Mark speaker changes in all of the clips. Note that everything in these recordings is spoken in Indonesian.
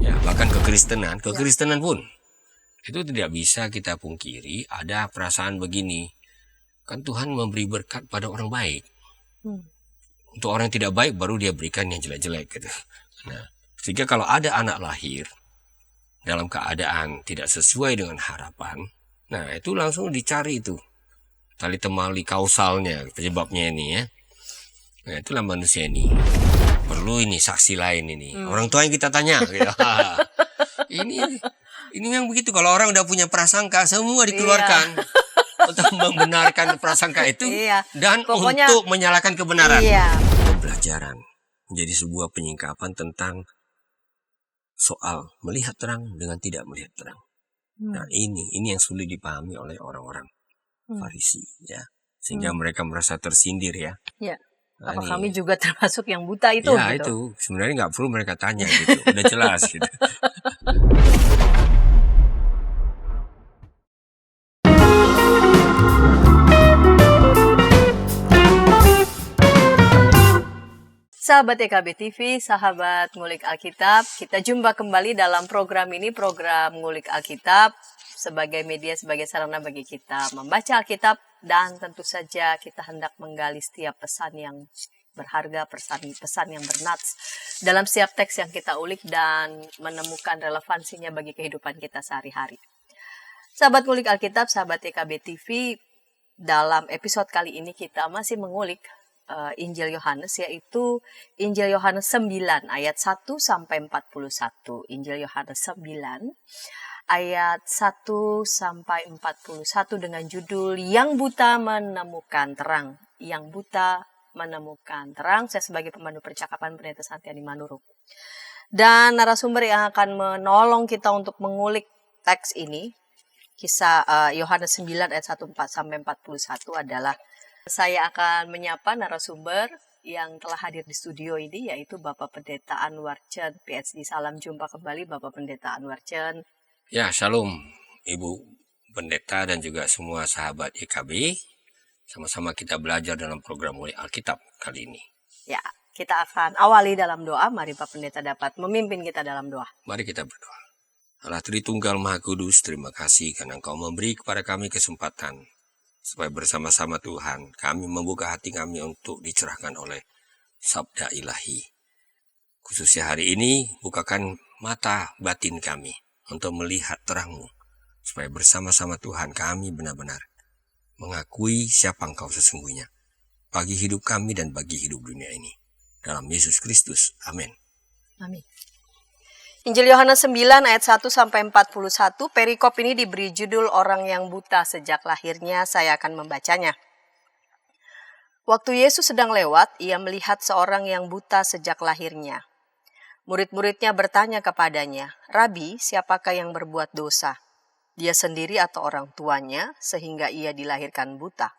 Speaker 1: Ya, bahkan kekristenan pun itu tidak bisa kita pungkiri ada perasaan begini. Kan Tuhan memberi berkat pada orang baik. Untuk orang yang tidak baik baru dia berikan yang jelek-jelek gitu. Nah, sehingga kalau ada anak lahir dalam keadaan tidak sesuai dengan harapan, nah itu langsung dicari itu tali temali kausalnya, penyebabnya ini ya. Nah, itulah manusia ini. Perlu ini saksi lain ini. Orang tua yang kita tanya gitu. Ini yang begitu, kalau orang udah punya prasangka semua dikeluarkan untuk membenarkan prasangka itu dan pokoknya, untuk menyalahkan kebenaran. Pembelajaran menjadi sebuah penyingkapan tentang soal melihat terang dengan tidak melihat terang. Nah, ini yang sulit dipahami oleh orang-orang Farisi ya. Sehingga mereka merasa tersindir ya.
Speaker 2: Nah, apa kami juga termasuk yang buta itu?
Speaker 1: Ya gitu. Itu sebenarnya nggak perlu mereka tanya gitu, udah jelas gitu.
Speaker 2: Sahabat EKB TV, sahabat Ngulik Alkitab, kita jumpa kembali dalam program ini, program Ngulik Alkitab, sebagai media, sebagai sarana bagi kita membaca Alkitab, dan tentu saja kita hendak menggali setiap pesan yang berharga, pesan yang bernats dalam setiap teks yang kita ulik dan menemukan relevansinya bagi kehidupan kita sehari-hari. Sahabat Ngulik Alkitab, sahabat EKB TV, dalam episode kali ini kita masih mengulik Injil Yohanes, yaitu Injil Yohanes 9 ayat 1 sampai 41. Injil Yohanes 9 ayat 1 sampai 41 dengan judul Yang Buta Menemukan Terang. Yang Buta Menemukan Terang. Saya sebagai pemandu percakapan Pendeta Santiani Manurung. Dan narasumber yang akan menolong kita untuk mengulik teks ini, kisah Yohanes 9 ayat 1 sampai 41 adalah, saya akan menyapa narasumber yang telah hadir di studio ini, yaitu Bapak Pendeta Anwar Chen, PhD. Salam jumpa kembali Bapak Pendeta Anwar Chen.
Speaker 1: Ya, shalom Ibu Pendeta dan juga semua sahabat EKB. Sama-sama kita belajar dalam program Ngulik Alkitab kali ini.
Speaker 2: Ya, kita akan awali dalam doa. Mari Pak Pendeta dapat memimpin kita dalam doa.
Speaker 1: Mari kita berdoa. Allah Tritunggal Maha Kudus, terima kasih karena Engkau memberi kepada kami kesempatan supaya bersama-sama Tuhan kami membuka hati kami untuk dicerahkan oleh sabda ilahi. Khususnya hari ini, bukakan mata batin kami untuk melihat terang-Mu, supaya bersama-sama Tuhan kami benar-benar mengakui siapa Engkau sesungguhnya bagi hidup kami dan bagi hidup dunia ini. Dalam Yesus Kristus, amin.
Speaker 2: Amin. Injil Yohanes 9 ayat 1 sampai 41, perikop ini diberi judul Orang yang Buta Sejak Lahirnya. Saya akan membacanya. Waktu Yesus sedang lewat, ia melihat seorang yang buta sejak lahirnya. Murid-muridnya bertanya kepadanya, "Rabi, siapakah yang berbuat dosa? Dia sendiri atau orang tuanya sehingga ia dilahirkan buta?"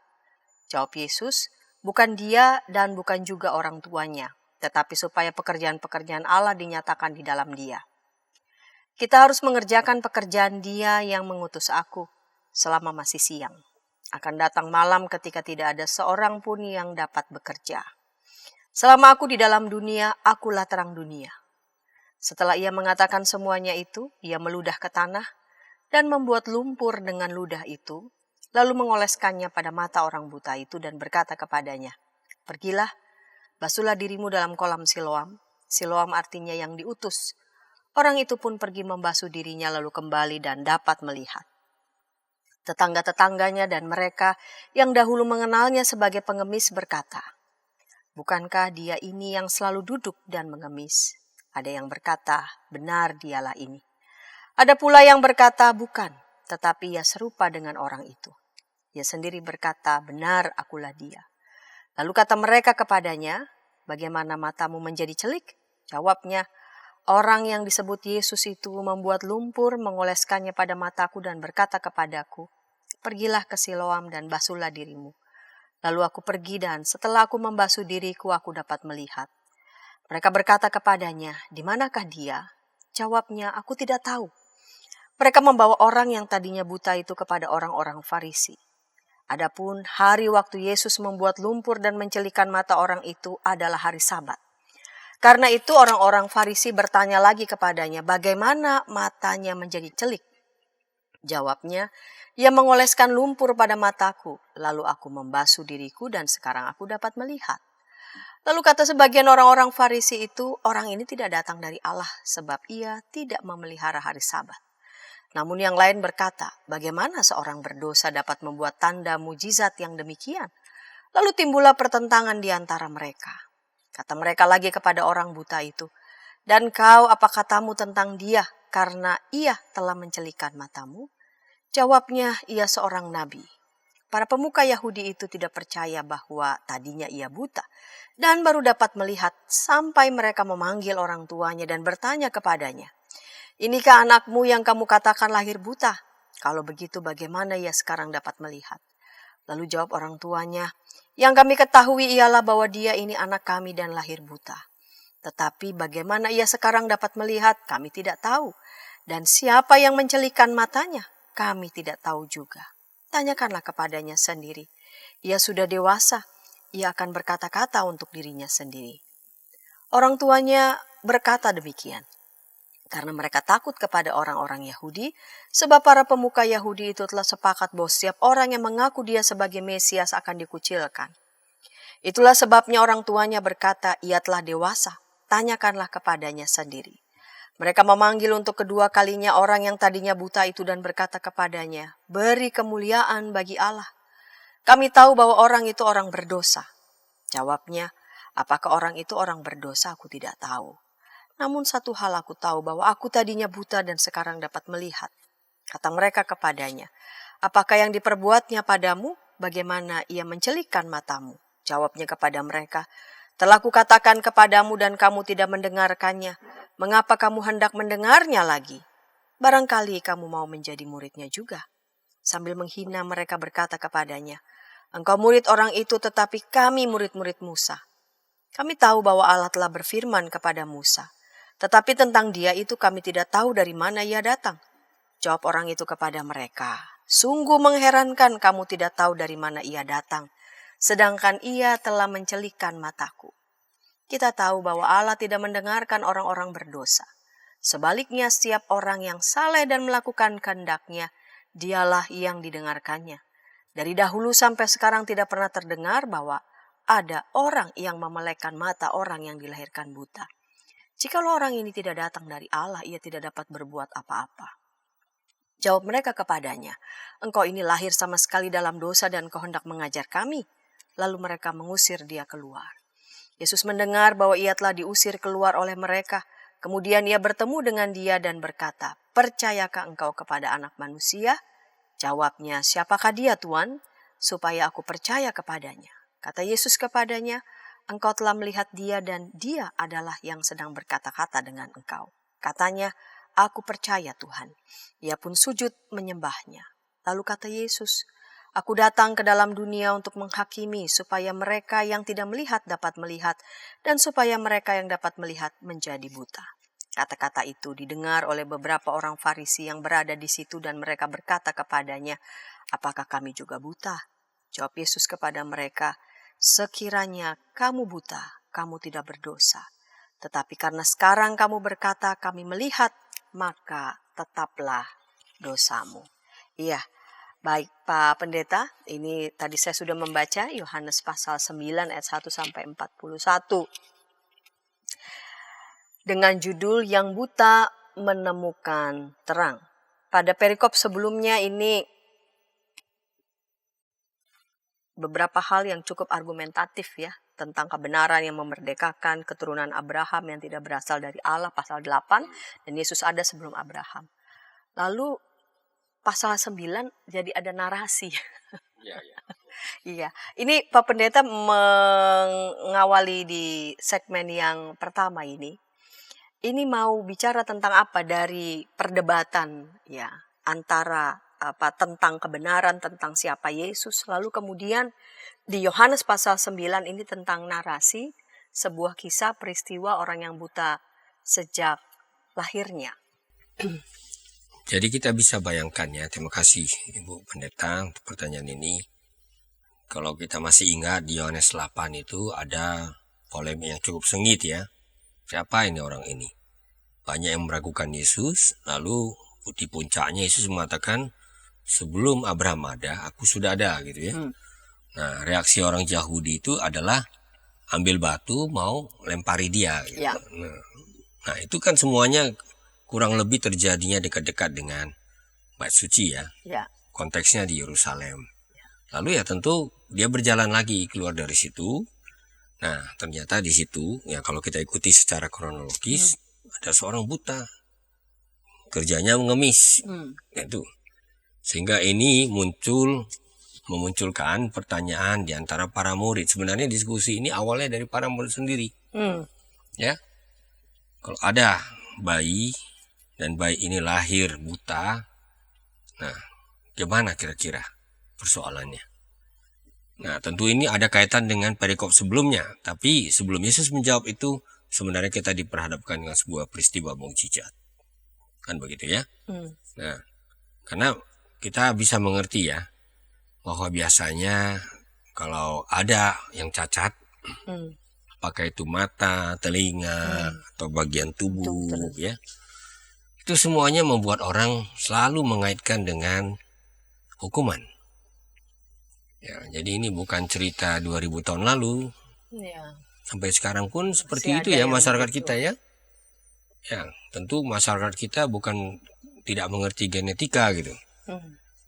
Speaker 2: Jawab Yesus, "Bukan dia dan bukan juga orang tuanya, tetapi supaya pekerjaan-pekerjaan Allah dinyatakan di dalam dia. Kita harus mengerjakan pekerjaan Dia yang mengutus aku selama masih siang. Akan datang malam ketika tidak ada seorang pun yang dapat bekerja. Selama aku di dalam dunia, akulah terang dunia." Setelah ia mengatakan semuanya itu, ia meludah ke tanah dan membuat lumpur dengan ludah itu, lalu mengoleskannya pada mata orang buta itu dan berkata kepadanya, "Pergilah, basuhlah dirimu dalam kolam Siloam." Siloam artinya yang diutus. Orang itu pun pergi membasuh dirinya lalu kembali dan dapat melihat. Tetangga-tetangganya dan mereka yang dahulu mengenalnya sebagai pengemis berkata, "Bukankah dia ini yang selalu duduk dan mengemis?" Ada yang berkata, "Benar, dialah ini." Ada pula yang berkata, "Bukan, tetapi ia serupa dengan orang itu." Ia sendiri berkata, "Benar, akulah dia." Lalu kata mereka kepadanya, "Bagaimana matamu menjadi celik?" Jawabnya, "Orang yang disebut Yesus itu membuat lumpur, mengoleskannya pada mataku dan berkata kepadaku, 'Pergilah ke Siloam dan basuhlah dirimu.' Lalu aku pergi dan setelah aku membasuh diriku, aku dapat melihat." Mereka berkata kepadanya, "Di manakah dia?" Jawabnya, "Aku tidak tahu." Mereka membawa orang yang tadinya buta itu kepada orang-orang Farisi. Adapun hari waktu Yesus membuat lumpur dan mencelikan mata orang itu adalah hari Sabat.
Speaker 3: Karena itu orang-orang Farisi bertanya lagi kepadanya, bagaimana matanya menjadi celik? Jawabnya, ia mengoleskan lumpur pada mataku, lalu aku membasuh diriku dan sekarang aku dapat melihat. Lalu kata sebagian orang-orang Farisi itu, orang ini tidak datang dari Allah sebab ia tidak memelihara hari Sabat. Namun yang lain berkata, bagaimana seorang berdosa dapat membuat tanda mujizat yang demikian? Lalu timbullah pertentangan di antara mereka. Kata mereka lagi kepada orang buta itu, dan kau apa katamu tentang dia karena ia telah mencelikan matamu? Jawabnya, ia seorang nabi. Para pemuka Yahudi itu tidak percaya bahwa tadinya ia buta dan baru dapat melihat sampai mereka memanggil orang tuanya dan bertanya kepadanya, inikah anakmu yang kamu katakan lahir buta? Kalau begitu bagaimana ia sekarang dapat melihat? Lalu jawab orang tuanya, yang kami ketahui ialah bahwa dia ini anak kami dan lahir buta. Tetapi bagaimana ia sekarang dapat melihat, kami tidak tahu. Dan siapa yang mencelikan matanya, kami tidak tahu juga. Tanyakanlah kepadanya sendiri. Ia sudah dewasa, ia akan berkata-kata untuk dirinya sendiri. Orang tuanya berkata demikian, karena mereka takut kepada orang-orang Yahudi, sebab para pemuka Yahudi itu telah sepakat bahwa setiap orang yang mengaku dia sebagai Mesias akan dikucilkan. Itulah sebabnya orang tuanya berkata, ia telah dewasa, tanyakanlah kepadanya sendiri. Mereka memanggil untuk kedua kalinya orang yang tadinya buta itu dan berkata kepadanya, beri kemuliaan bagi Allah. Kami tahu bahwa orang itu orang berdosa. Jawabnya, apakah orang itu orang berdosa aku tidak tahu. Namun satu hal aku tahu bahwa aku tadinya buta dan sekarang dapat melihat. Kata mereka kepadanya, apakah yang diperbuatnya padamu? Bagaimana ia mencelikan matamu? Jawabnya kepada mereka, telah kukatakan kepadamu dan kamu tidak mendengarkannya. Mengapa kamu hendak mendengarnya lagi? Barangkali kamu mau menjadi muridnya juga. Sambil menghina mereka berkata kepadanya, engkau murid orang itu tetapi kami murid-murid Musa. Kami tahu bahwa Allah telah berfirman kepada Musa. Tetapi tentang dia itu kami tidak tahu dari mana ia datang. Jawab orang itu kepada mereka, sungguh mengherankan kamu tidak tahu dari mana ia datang, sedangkan ia telah mencelikan mataku. Kita tahu bahwa Allah tidak mendengarkan orang-orang berdosa. Sebaliknya setiap orang yang saleh dan melakukan kehendaknya, dialah yang didengarkannya. Dari dahulu sampai sekarang tidak pernah terdengar bahwa ada orang yang memelekkan mata orang yang dilahirkan buta. Jikalau orang ini tidak datang dari Allah, ia tidak dapat berbuat apa-apa. Jawab mereka kepadanya, engkau ini lahir sama sekali dalam dosa dan kau hendak mengajar kami. Lalu mereka mengusir dia keluar. Yesus mendengar bahwa ia telah diusir keluar oleh mereka. Kemudian ia bertemu dengan dia dan berkata, percayakah engkau kepada Anak Manusia? Jawabnya, siapakah dia Tuhan? Supaya aku percaya kepadanya. Kata Yesus kepadanya, engkau telah melihat dia dan dia adalah yang sedang berkata-kata dengan engkau. Katanya, aku percaya Tuhan. Ia pun sujud menyembahnya. Lalu kata Yesus, aku datang ke dalam dunia untuk menghakimi supaya mereka yang tidak melihat dapat melihat dan supaya mereka yang dapat melihat menjadi buta. Kata-kata itu didengar oleh beberapa orang Farisi yang berada di situ dan mereka berkata kepadanya, apakah kami juga buta? Jawab Yesus kepada mereka, sekiranya kamu buta, kamu tidak berdosa. Tetapi karena sekarang kamu berkata, kami melihat, maka tetaplah dosamu. Iya, baik Pak Pendeta, ini tadi saya sudah membaca Yohanes pasal 9 ayat 1 sampai 41. Dengan judul yang buta menemukan terang. Pada perikop sebelumnya ini beberapa hal yang cukup argumentatif ya, tentang kebenaran yang memerdekakan keturunan Abraham yang tidak berasal dari Allah, pasal 8, dan Yesus ada sebelum Abraham. Lalu pasal 9 jadi ada narasi. Iya, ini Pak Pendeta mengawali di segmen yang pertama ini mau bicara tentang apa dari perdebatan ya antara tentang kebenaran, tentang siapa Yesus. Lalu kemudian di Yohanes pasal 9 ini tentang narasi, sebuah kisah peristiwa orang yang buta sejak lahirnya.
Speaker 1: Jadi kita bisa bayangkan ya, terima kasih Ibu Pendeta untuk pertanyaan ini. Kalau kita masih ingat di Yohanes 8 itu ada polemik yang cukup sengit ya. siapa ini orang ini? Banyak yang meragukan Yesus, lalu di puncaknya Yesus mengatakan, sebelum Abraham ada, aku sudah ada, gitu ya. Nah, reaksi orang Yahudi itu adalah ambil batu mau lempari dia, gitu.
Speaker 2: Ya.
Speaker 1: Nah, itu kan semuanya kurang lebih terjadinya dekat-dekat dengan Bait Suci ya.
Speaker 2: Ya.
Speaker 1: Konteksnya di Yerusalem. Lalu ya tentu dia berjalan lagi keluar dari situ. Nah, ternyata di situ ya kalau kita ikuti secara kronologis ada seorang buta. Kerjanya mengemis. Itu. Sehingga ini memunculkan pertanyaan di antara para murid. Sebenarnya diskusi ini awalnya dari para murid sendiri. Ya. Kalau ada bayi dan bayi ini lahir buta, nah, gimana kira-kira persoalannya? Nah, tentu ini ada kaitan dengan perikop sebelumnya. Tapi sebelum Yesus menjawab itu, sebenarnya kita diperhadapkan dengan sebuah peristiwa mukjizat. Kan begitu ya? Nah, karena kita bisa mengerti ya, bahwa biasanya kalau ada yang cacat, apakah itu mata, telinga, atau bagian tubuh, ya, itu semuanya membuat orang selalu mengaitkan dengan hukuman. Ya, jadi ini bukan cerita 2000 tahun lalu.
Speaker 2: Ya.
Speaker 1: Sampai sekarang pun seperti
Speaker 2: Masih
Speaker 1: itu
Speaker 2: ada
Speaker 1: ya
Speaker 2: yang
Speaker 1: masyarakat
Speaker 2: begitu.
Speaker 1: kita ya. Ya, tentu masyarakat kita bukan tidak mengerti genetika gitu.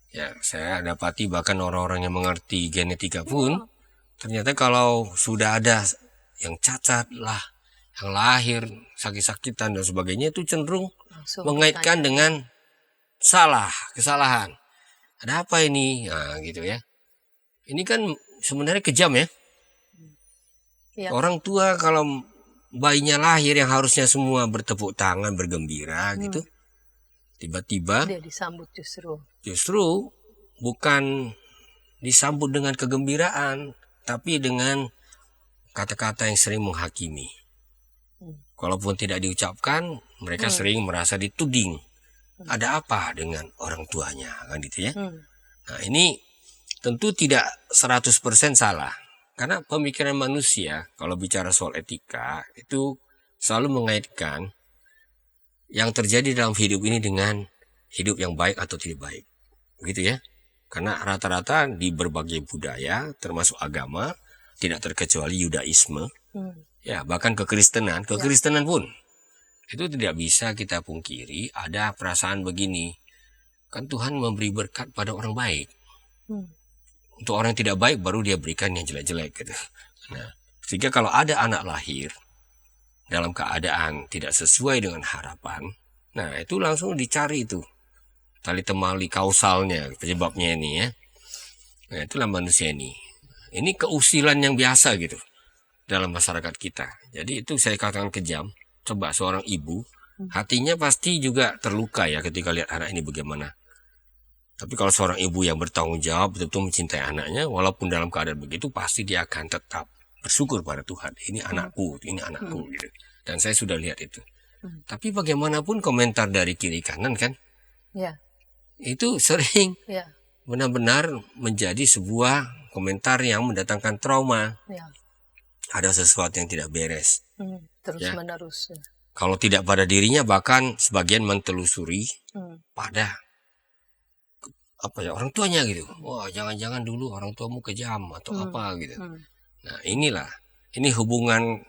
Speaker 1: Ya, saya dapati bahkan orang-orang yang mengerti genetika pun ternyata kalau sudah ada yang cacat lah, yang lahir sakit-sakitan dan sebagainya itu cenderung
Speaker 2: Langsung
Speaker 1: mengaitkan dengan kesalahan. Ada apa ini? Nah, gitu ya. Ini kan sebenarnya kejam ya.
Speaker 2: Ya.
Speaker 1: Orang tua kalau bayinya lahir yang harusnya semua bertepuk tangan, bergembira gitu. Tiba-tiba
Speaker 2: Dia disambut
Speaker 1: justru bukan disambut dengan kegembiraan, tapi dengan kata-kata yang sering menghakimi. Kalaupun tidak diucapkan, mereka sering merasa dituding. Ada apa dengan orang tuanya, kan gitu ya. Nah, ini tentu tidak 100% salah. Karena pemikiran manusia, kalau bicara soal etika, itu selalu mengaitkan yang terjadi dalam hidup ini dengan hidup yang baik atau tidak baik. Begitu ya. Karena rata-rata di berbagai budaya, termasuk agama, tidak terkecuali Yudaisme, ya bahkan kekristenan pun, itu tidak bisa kita pungkiri ada perasaan begini. Kan Tuhan memberi berkat pada orang baik. Untuk orang yang tidak baik baru dia berikan yang jelek-jelek gitu. Nah, sehingga kalau ada anak lahir dalam keadaan tidak sesuai dengan harapan, nah itu langsung dicari itu tali temali kausalnya, penyebabnya ini ya. Nah, itulah manusia ini. Ini keusilan yang biasa gitu dalam masyarakat kita. Jadi itu saya katakan kejam. Coba seorang ibu, hatinya pasti juga terluka ya ketika lihat anak ini bagaimana. Tapi kalau seorang ibu yang bertanggung jawab, betul-betul mencintai anaknya, walaupun dalam keadaan begitu, pasti dia akan tetap bersyukur pada Tuhan. Ini anakku gitu. Dan saya sudah lihat itu. Tapi bagaimanapun komentar dari kiri kanan kan,
Speaker 2: Ya.
Speaker 1: itu sering
Speaker 2: Ya.
Speaker 1: benar-benar menjadi sebuah komentar yang mendatangkan trauma.
Speaker 2: Ya.
Speaker 1: Ada sesuatu yang tidak beres.
Speaker 2: Terus
Speaker 1: Ya.
Speaker 2: menerus.
Speaker 1: Kalau tidak pada dirinya, bahkan sebagian mentelusuri pada orang tuanya gitu. Wah, jangan-jangan dulu orang tuamu kejam atau apa gitu. Nah, ini hubungan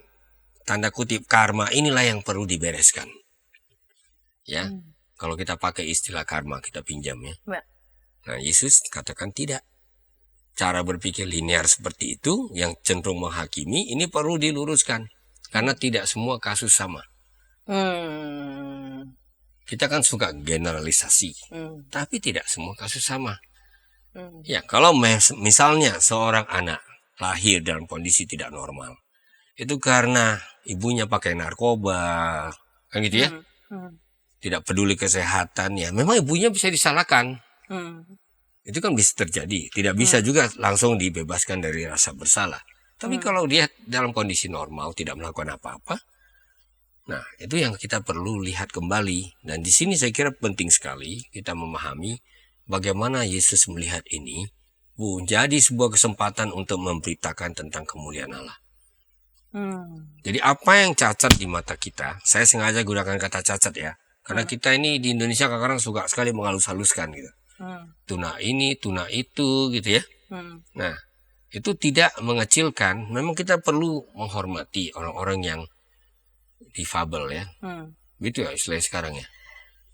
Speaker 1: tanda kutip karma inilah yang perlu dibereskan. Ya. Kalau kita pakai istilah karma, kita pinjam ya. Nah, Yesus katakan tidak. Cara berpikir linear seperti itu yang cenderung menghakimi ini perlu diluruskan karena tidak semua kasus sama. Kita kan suka generalisasi, tapi tidak semua kasus sama. Ya, kalau misalnya seorang anak lahir dalam kondisi tidak normal, itu karena ibunya pakai narkoba, kan gitu ya? Tidak peduli kesehatan, ya memang ibunya bisa disalahkan. Itu kan bisa terjadi. Tidak bisa juga langsung dibebaskan dari rasa bersalah. Tapi kalau dia dalam kondisi normal, tidak melakukan apa-apa, nah itu yang kita perlu lihat kembali. Dan di sini saya kira penting sekali kita memahami bagaimana Yesus melihat ini. Jadi sebuah kesempatan untuk memberitakan tentang kemuliaan Allah. Jadi apa yang cacat di mata kita, saya sengaja gunakan kata cacat ya, karena kita ini di Indonesia kadang-kadang suka sekali menghalus-haluskan gitu. Tuna ini, tuna itu gitu ya. Nah, itu tidak mengecilkan, memang kita perlu menghormati orang-orang yang difabel ya. Gitu ya istilahnya sekarang ya.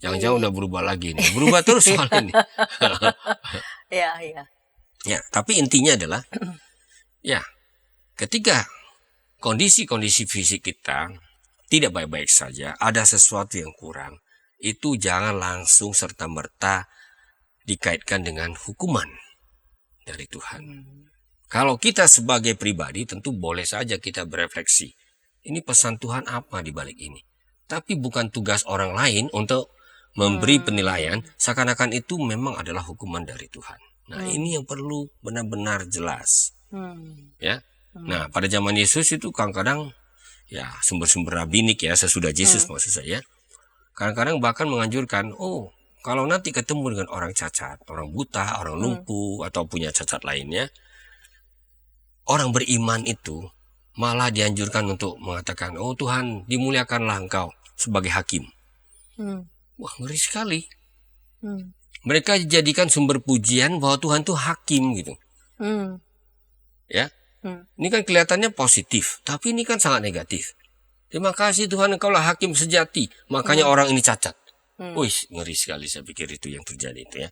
Speaker 1: Jangan-jangan udah berubah lagi nih. Berubah terus soal ini.
Speaker 2: Iya.
Speaker 1: Ya, tapi intinya adalah ya, ketika kondisi-kondisi fisik kita tidak baik-baik saja, ada sesuatu yang kurang, itu jangan langsung serta-merta dikaitkan dengan hukuman dari Tuhan. Kalau kita sebagai pribadi tentu boleh saja kita berefleksi. Ini pesan Tuhan apa di balik ini? Tapi bukan tugas orang lain untuk memberi penilaian seakan-akan itu memang adalah hukuman dari Tuhan. Nah, ini yang perlu benar-benar jelas. Ya. Nah, pada zaman Yesus itu kadang-kadang ya sumber-sumber rabinik ya sesudah Yesus maksud saya. Kadang-kadang bahkan menganjurkan, kalau nanti ketemu dengan orang cacat, orang buta, orang lumpuh atau punya cacat lainnya, orang beriman itu malah dianjurkan untuk mengatakan, Tuhan dimuliakanlah engkau sebagai hakim. Wah, ngeri sekali. Mereka dijadikan sumber pujian bahwa Tuhan itu hakim gitu. Ya. Ini kan kelihatannya positif, tapi ini kan sangat negatif. Terima kasih Tuhan, engkaulah hakim sejati, makanya orang ini cacat. Wih, ngeri sekali saya pikir itu yang terjadi itu ya.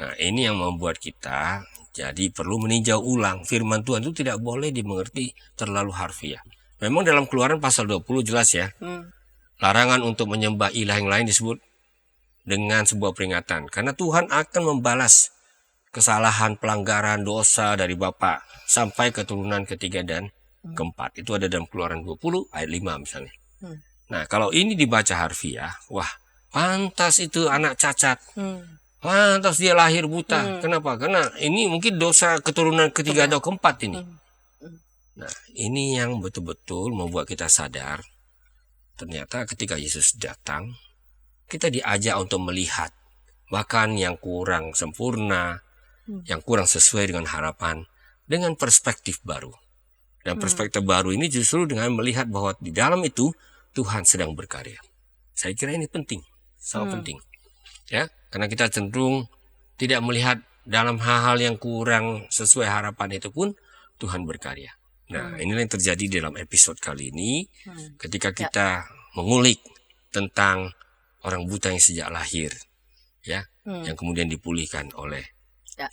Speaker 1: Nah, ini yang membuat kita jadi perlu meninjau ulang firman Tuhan itu tidak boleh dimengerti terlalu harfiah. Memang dalam Keluaran pasal 20 jelas ya. Larangan untuk menyembah ilah yang lain disebut dengan sebuah peringatan. Karena Tuhan akan membalas kesalahan, pelanggaran, dosa dari Bapa sampai keturunan ketiga dan keempat. Itu ada dalam Keluaran 20 ayat 5 misalnya. Nah, kalau ini dibaca harfiah, wah, pantas itu anak cacat. Pantas dia lahir buta. Kenapa? Karena ini mungkin dosa keturunan ketiga atau keempat ini. Nah, ini yang betul-betul membuat kita sadar. Ternyata ketika Yesus datang, kita diajak untuk melihat bahkan yang kurang sempurna, yang kurang sesuai dengan harapan, dengan perspektif baru. Dan perspektif baru ini justru dengan melihat bahwa di dalam itu Tuhan sedang berkarya. Saya kira ini penting, sangat penting. Ya, karena kita cenderung tidak melihat dalam hal-hal yang kurang sesuai harapan itu pun Tuhan berkarya. Nah, inilah yang terjadi dalam episode kali ini ketika kita mengulik tentang orang buta yang sejak lahir, ya, yang kemudian dipulihkan oleh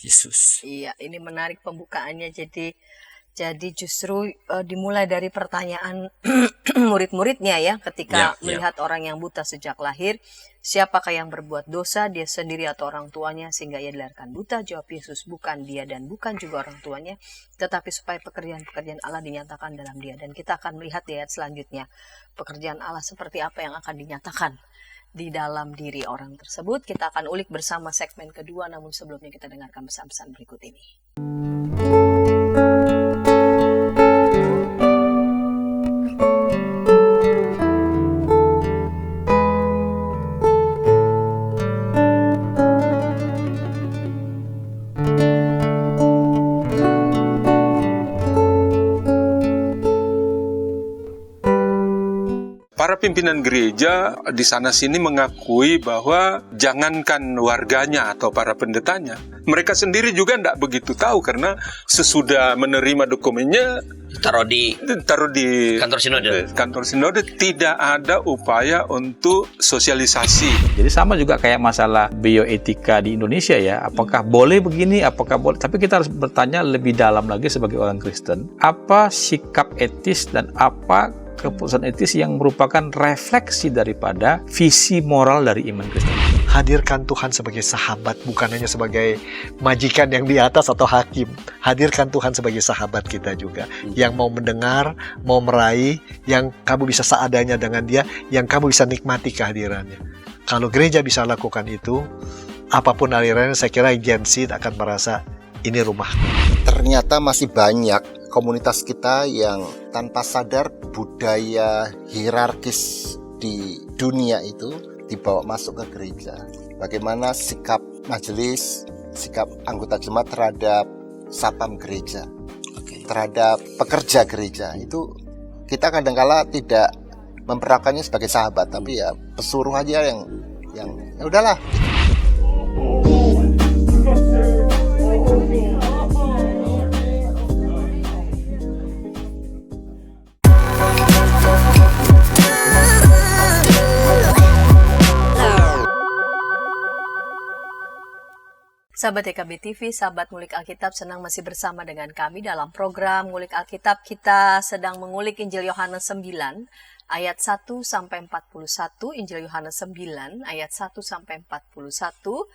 Speaker 1: Yesus.
Speaker 2: Iya, ini menarik pembukaannya. Jadi justru dimulai dari pertanyaan murid-muridnya ya, ketika melihat orang yang buta sejak lahir, siapakah yang berbuat dosa, dia sendiri atau orang tuanya sehingga ia dilahirkan buta? Jawab Yesus, bukan dia dan bukan juga orang tuanya, tetapi supaya pekerjaan-pekerjaan Allah dinyatakan dalam dia. Dan kita akan melihat di ayat selanjutnya, pekerjaan Allah seperti apa yang akan dinyatakan di dalam diri orang tersebut. Kita akan ulik bersama segmen kedua, namun sebelumnya kita dengarkan pesan-pesan berikut ini.
Speaker 4: Para pimpinan gereja di sana-sini mengakui bahwa jangankan warganya atau para pendetanya, mereka sendiri juga tidak begitu tahu karena sesudah menerima dokumennya
Speaker 5: taruh di
Speaker 4: kantor sinode tidak ada upaya untuk sosialisasi.
Speaker 6: Jadi sama juga kayak masalah bioetika di Indonesia ya, apakah boleh begini, apakah boleh, tapi kita harus bertanya lebih dalam lagi sebagai orang Kristen, apa sikap etis dan apa keputusan etis yang merupakan refleksi daripada visi moral dari iman Kristen.
Speaker 7: Hadirkan Tuhan sebagai sahabat, bukan hanya sebagai majikan yang di atas atau hakim. Hadirkan Tuhan sebagai sahabat kita juga, yang mau mendengar, mau meraih, yang kamu bisa seadanya dengan dia, yang kamu bisa nikmati kehadirannya. Kalau gereja bisa lakukan itu, apapun alirannya, saya kira Gen Z akan merasa ini rumah.
Speaker 8: Ternyata masih banyak komunitas kita yang tanpa sadar budaya hierarkis di dunia itu dibawa masuk ke gereja. Bagaimana sikap majelis, sikap anggota jemaat terhadap satpam gereja, terhadap pekerja gereja, itu kita kadangkala tidak memperlakukannya sebagai sahabat, tapi ya pesuruh aja yang ya udahlah.
Speaker 2: Sahabat EKB TV, sahabat Ngulik Alkitab, senang masih bersama dengan kami dalam program Ngulik Alkitab. Kita sedang mengulik Injil Yohanes 9 ayat 1 sampai 41, Injil Yohanes 9 ayat 1 sampai 41.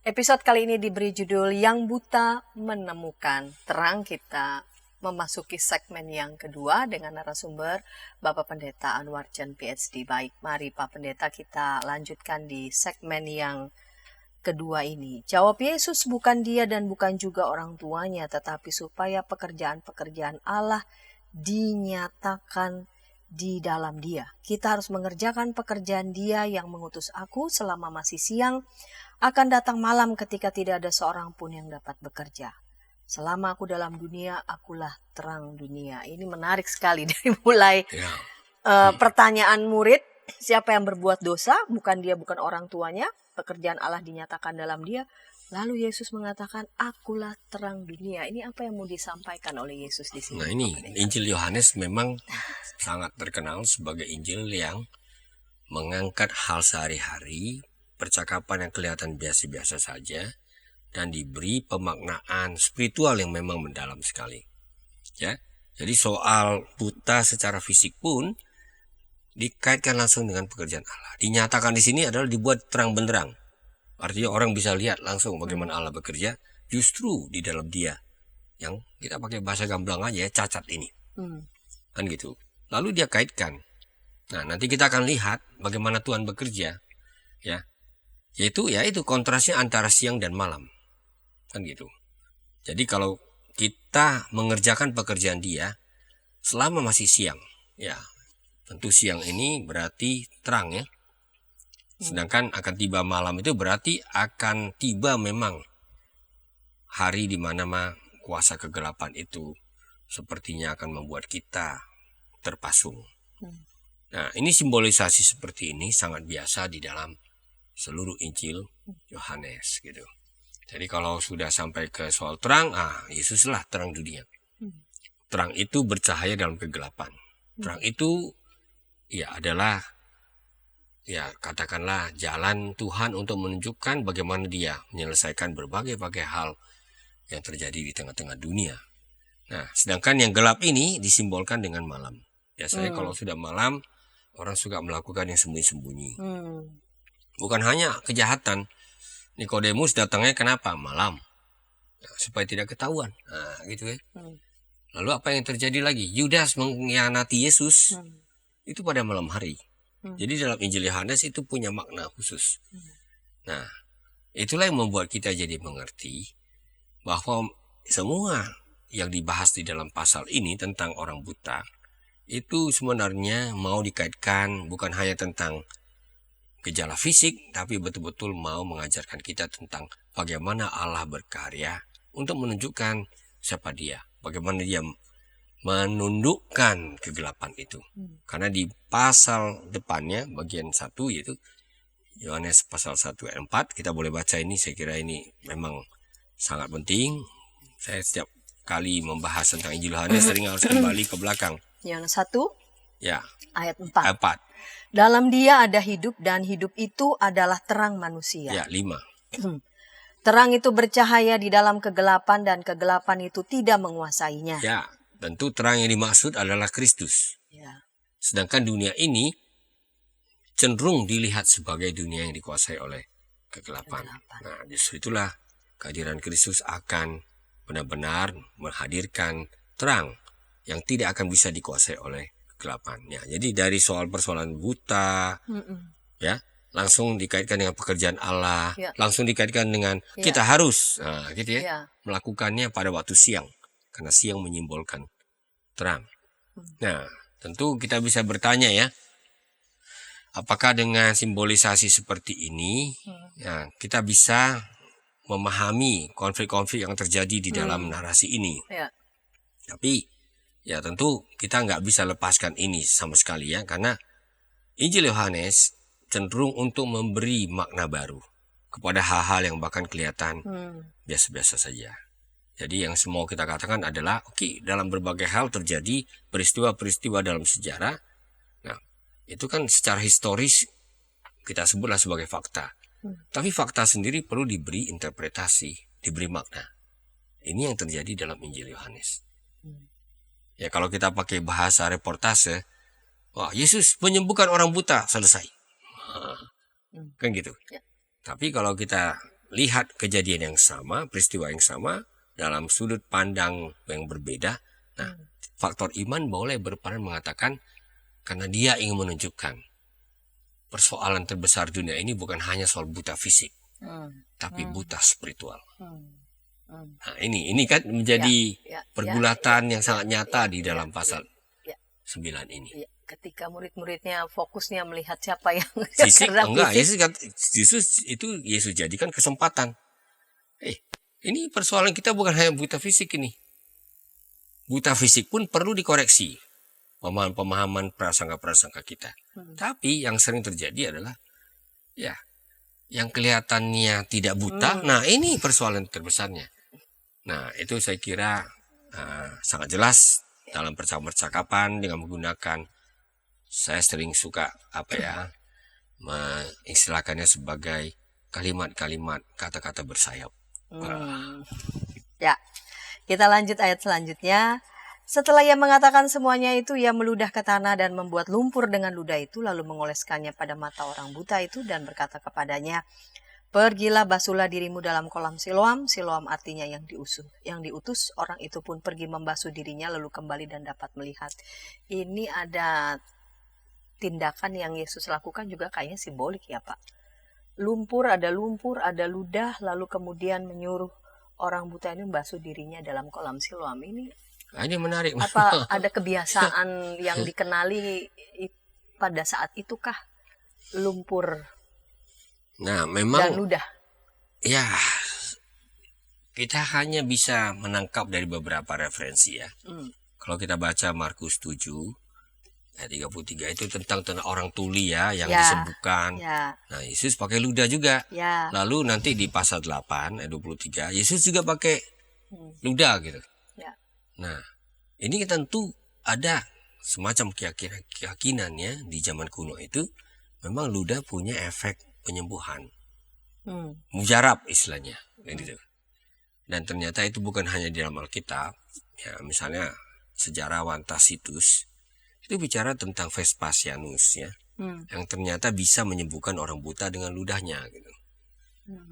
Speaker 2: Episode kali ini diberi judul Yang Buta Menemukan Terang. Kita memasuki segmen yang kedua dengan narasumber Bapak Pendeta Anwar Chen PhD. Baik, mari Pak Pendeta kita lanjutkan di segmen yang kedua ini. Jawab Yesus, bukan dia dan bukan juga orang tuanya, tetapi supaya pekerjaan-pekerjaan Allah dinyatakan di dalam dia. Kita harus mengerjakan pekerjaan dia yang mengutus aku selama masih siang. Akan datang malam ketika tidak ada seorang pun yang dapat bekerja. Selama aku dalam dunia, akulah terang dunia. Ini menarik sekali dari mulai pertanyaan murid, siapa yang berbuat dosa, bukan dia, bukan orang tuanya. Pekerjaan Allah dinyatakan dalam dia. Lalu Yesus mengatakan, akulah terang dunia. Ini apa yang mau disampaikan oleh Yesus di sini?
Speaker 1: Nah ini, Injil Yohanes memang sangat terkenal sebagai Injil yang mengangkat hal sehari-hari, percakapan yang kelihatan biasa-biasa saja, dan diberi pemaknaan spiritual yang memang mendalam sekali. Ya, jadi soal buta secara fisik pun dikaitkan langsung dengan pekerjaan Allah. Dinyatakan di sini adalah dibuat terang benderang. Artinya orang bisa lihat langsung bagaimana Allah bekerja justru di dalam dia. Yang kita pakai bahasa gamblang aja ya, cacat ini. Kan gitu. Lalu dia kaitkan. Nah, nanti kita akan lihat bagaimana Tuhan bekerja. Ya. Yaitu kontrasnya antara siang dan malam. Kan gitu. Jadi kalau kita mengerjakan pekerjaan dia selama masih siang, ya tentu siang ini berarti terang ya. Sedangkan akan tiba malam itu berarti akan tiba memang hari di mana kuasa kegelapan itu sepertinya akan membuat kita terpasung. Nah, ini simbolisasi seperti ini sangat biasa di dalam seluruh Injil Yohanes gitu. Jadi kalau sudah sampai ke soal terang, Yesuslah terang dunia. Terang itu bercahaya dalam kegelapan. Terang itu adalah katakanlah jalan Tuhan untuk menunjukkan bagaimana dia menyelesaikan berbagai hal yang terjadi di tengah-tengah dunia. Nah, sedangkan yang gelap ini disimbolkan dengan malam. Biasanya kalau sudah malam, orang suka melakukan yang sembunyi-sembunyi. Bukan hanya kejahatan. Nikodemus datangnya kenapa? Malam. Nah, supaya tidak ketahuan. Nah, gitu ya. Lalu apa yang terjadi lagi? Yudas mengkhianati Yesus. Itu pada malam hari. Jadi dalam Injil Yohanes itu punya makna khusus. Nah, itulah yang membuat kita jadi mengerti bahwa semua yang dibahas di dalam pasal ini tentang orang buta itu sebenarnya mau dikaitkan bukan hanya tentang gejala fisik, tapi betul-betul mau mengajarkan kita tentang bagaimana Allah berkarya untuk menunjukkan siapa dia, bagaimana dia menundukkan kegelapan itu. Karena di pasal depannya bagian 1 yaitu Yohanes pasal 1 ayat 4, kita boleh baca ini, saya kira ini memang sangat penting. Saya setiap kali membahas tentang Injil Yohanes sering harus kembali ke belakang.
Speaker 2: Yohanes 1 ayat 4. Dalam dia ada hidup dan hidup itu adalah terang manusia.
Speaker 1: 5.
Speaker 2: Terang itu bercahaya di dalam kegelapan dan kegelapan itu tidak menguasainya.
Speaker 1: Ya, tentu terang yang dimaksud adalah Kristus. Sedangkan dunia ini cenderung dilihat sebagai dunia yang dikuasai oleh kegelapan. Nah, justru itulah kehadiran Kristus akan benar-benar menghadirkan terang yang tidak akan bisa dikuasai oleh kegelapan. Ya, jadi dari soal persoalan buta, langsung dikaitkan dengan pekerjaan Allah, langsung dikaitkan dengan kita harus, melakukannya pada waktu siang, karena siang menyimbolkan terang. Nah, tentu kita bisa bertanya ya, apakah dengan simbolisasi seperti ini, kita bisa memahami konflik-konflik yang terjadi di dalam narasi ini. Tapi Ya tentu kita nggak bisa lepaskan ini sama sekali ya, karena Injil Yohanes cenderung untuk memberi makna baru kepada hal-hal yang bahkan kelihatan biasa-biasa saja. Jadi yang semua kita katakan adalah oke, dalam berbagai hal terjadi peristiwa-peristiwa dalam sejarah. Nah, itu kan secara historis kita sebutlah sebagai fakta. Tapi fakta sendiri perlu diberi interpretasi, diberi makna. Ini yang terjadi dalam Injil Yohanes. Ya kalau kita pakai bahasa reportase, wah Yesus menyembuhkan orang buta, selesai. Kan gitu. Tapi kalau kita lihat kejadian yang sama, peristiwa yang sama, dalam sudut pandang yang berbeda, nah faktor iman boleh berperan mengatakan, karena dia ingin menunjukkan persoalan terbesar dunia ini bukan hanya soal buta fisik, tapi buta spiritual. Nah ini kan menjadi pergulatan yang sangat nyata di dalam pasal 9 ini.
Speaker 2: Ketika murid-muridnya fokusnya melihat siapa yang
Speaker 1: fisik,
Speaker 2: gerak
Speaker 1: enggak,
Speaker 2: fisik.
Speaker 1: Yesus jadikan kesempatan. Ini persoalan kita bukan hanya buta fisik ini. Buta fisik pun perlu dikoreksi. Pemahaman prasangka-prasangka kita. Tapi yang sering terjadi adalah ya yang kelihatannya tidak buta. Nah, ini persoalan terbesarnya. Nah, itu saya kira sangat jelas dalam percakapan dengan menggunakan, saya sering suka mengistilahkannya sebagai kalimat-kalimat, kata-kata bersayap.
Speaker 3: Ya, kita lanjut ayat selanjutnya. Setelah ia mengatakan semuanya itu, ia meludah ke tanah dan membuat lumpur dengan ludah itu, lalu mengoleskannya pada mata orang buta itu dan berkata kepadanya, "Pergilah, basuhlah dirimu dalam kolam Siloam." Siloam artinya yang diutus. Orang itu pun pergi membasuh dirinya lalu kembali dan dapat melihat. Ini ada tindakan yang Yesus lakukan juga kayaknya simbolik ya Pak. Lumpur, ada ludah, lalu kemudian menyuruh orang buta ini membasuh dirinya dalam kolam Siloam.
Speaker 1: Ini menarik.
Speaker 3: Apa ada kebiasaan yang dikenali pada saat itukah lumpur
Speaker 1: nah, memang,
Speaker 3: dan ludah?
Speaker 1: Ya, kita hanya bisa menangkap dari beberapa referensi ya. Kalau kita baca Markus 7 ayat 33 itu tentang orang tuli ya yang disembuhkan. Nah, Yesus pakai ludah juga. Lalu nanti di pasal 8 ayat 23 Yesus juga pakai ludah gitu. Nah, ini tentu ada semacam keyakinannya di zaman kuno itu memang ludah punya efek penyembuhan. Mujarab istilahnya. Gitu. Dan ternyata itu bukan hanya di dalam Alkitab. Ya, misalnya sejarawan Tacitus itu bicara tentang Vespasianus ya, yang ternyata bisa menyembuhkan orang buta dengan ludahnya gitu.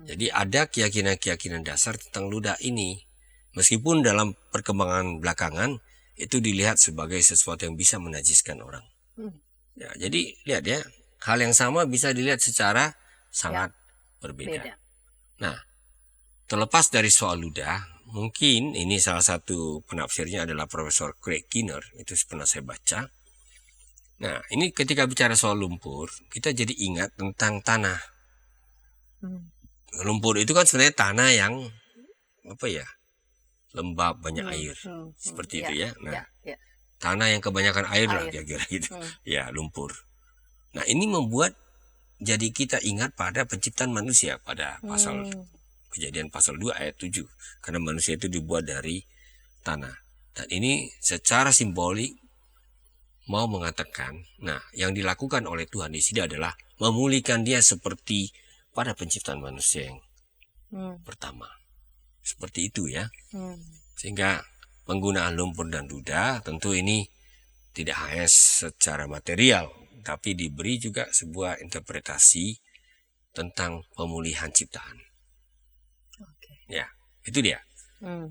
Speaker 1: Jadi ada keyakinan-keyakinan dasar tentang ludah ini. Meskipun dalam perkembangan belakangan itu dilihat sebagai sesuatu yang bisa menajiskan orang. Ya, jadi lihat ya, hal yang sama bisa dilihat secara sangat berbeda. Nah, terlepas dari soal ludah, mungkin ini salah satu penafsirnya adalah Profesor Craig Keener, itu pernah saya baca. Nah, ini ketika bicara soal lumpur, kita jadi ingat tentang tanah. Lumpur itu kan sebenarnya tanah yang lembab, banyak air, seperti itu ya. Nah, tanah yang kebanyakan air lah kira-kira gitu. Ya, lumpur. Nah, ini membuat jadi kita ingat pada penciptaan manusia pada pasal Kejadian pasal 2 ayat 7. Karena manusia itu dibuat dari tanah. Dan ini secara simbolik mau mengatakan, nah, yang dilakukan oleh Tuhan di sini adalah memulihkan dia seperti pada penciptaan manusia yang pertama. Seperti itu ya. Sehingga penggunaan lumpur dan ludah tentu ini tidak hanya secara material, tapi diberi juga sebuah interpretasi tentang pemulihan ciptaan. Ya, itu dia.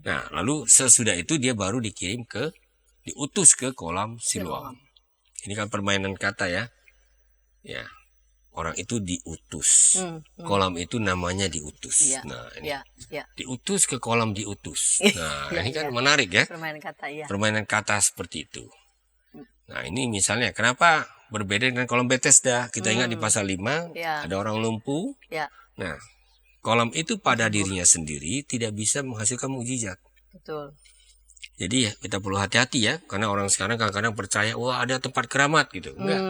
Speaker 1: Nah, lalu sesudah itu dia baru diutus ke kolam Siloam. Ini kan permainan kata ya. Ya, orang itu diutus. Kolam itu namanya diutus. Nah, ini diutus ke kolam diutus. Nah, ini kan menarik ya. Permainan kata seperti itu. Nah, ini misalnya kenapa berbeda dengan kolam Bethesda? Kita ingat di pasal 5 ada orang lumpuh. Nah, kolam itu pada dirinya sendiri tidak bisa menghasilkan mukjizat.
Speaker 3: Betul.
Speaker 1: Jadi ya kita perlu hati-hati ya, karena orang sekarang kadang-kadang percaya wah ada tempat keramat gitu. Enggak.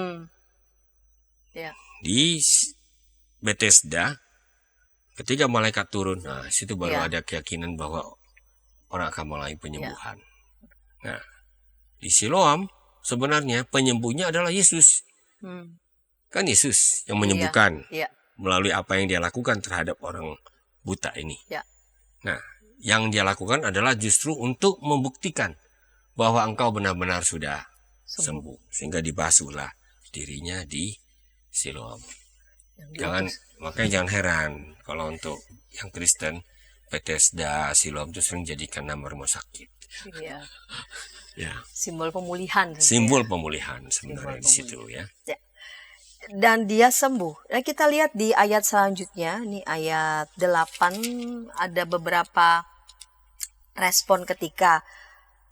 Speaker 2: Ya.
Speaker 1: Di Bethesda ketika malaikat turun, nah situ baru
Speaker 2: Ya.
Speaker 1: ada keyakinan bahwa orang akan mulai penyembuhan. Nah, di Siloam sebenarnya penyembuhnya adalah Yesus. Kan Yesus yang menyembuhkan
Speaker 2: Iya.
Speaker 1: melalui apa yang dia lakukan terhadap orang buta ini.
Speaker 2: Ya.
Speaker 1: Nah, yang dia lakukan adalah justru untuk membuktikan bahwa engkau benar-benar sudah sembuh. Sehingga dibasuhlah dirinya di Siloam. Makanya jangan heran kalau untuk yang Kristen, Bethesda, Siloam itu sering jadikan nama rumah sakit.
Speaker 2: Iya.
Speaker 1: Ya.
Speaker 2: Simbol pemulihan.
Speaker 1: Simbol pemulihan sebenarnya di situ ya.
Speaker 3: Dan dia sembuh. Nah, kita lihat di ayat selanjutnya, nih ayat 8, ada beberapa respon ketika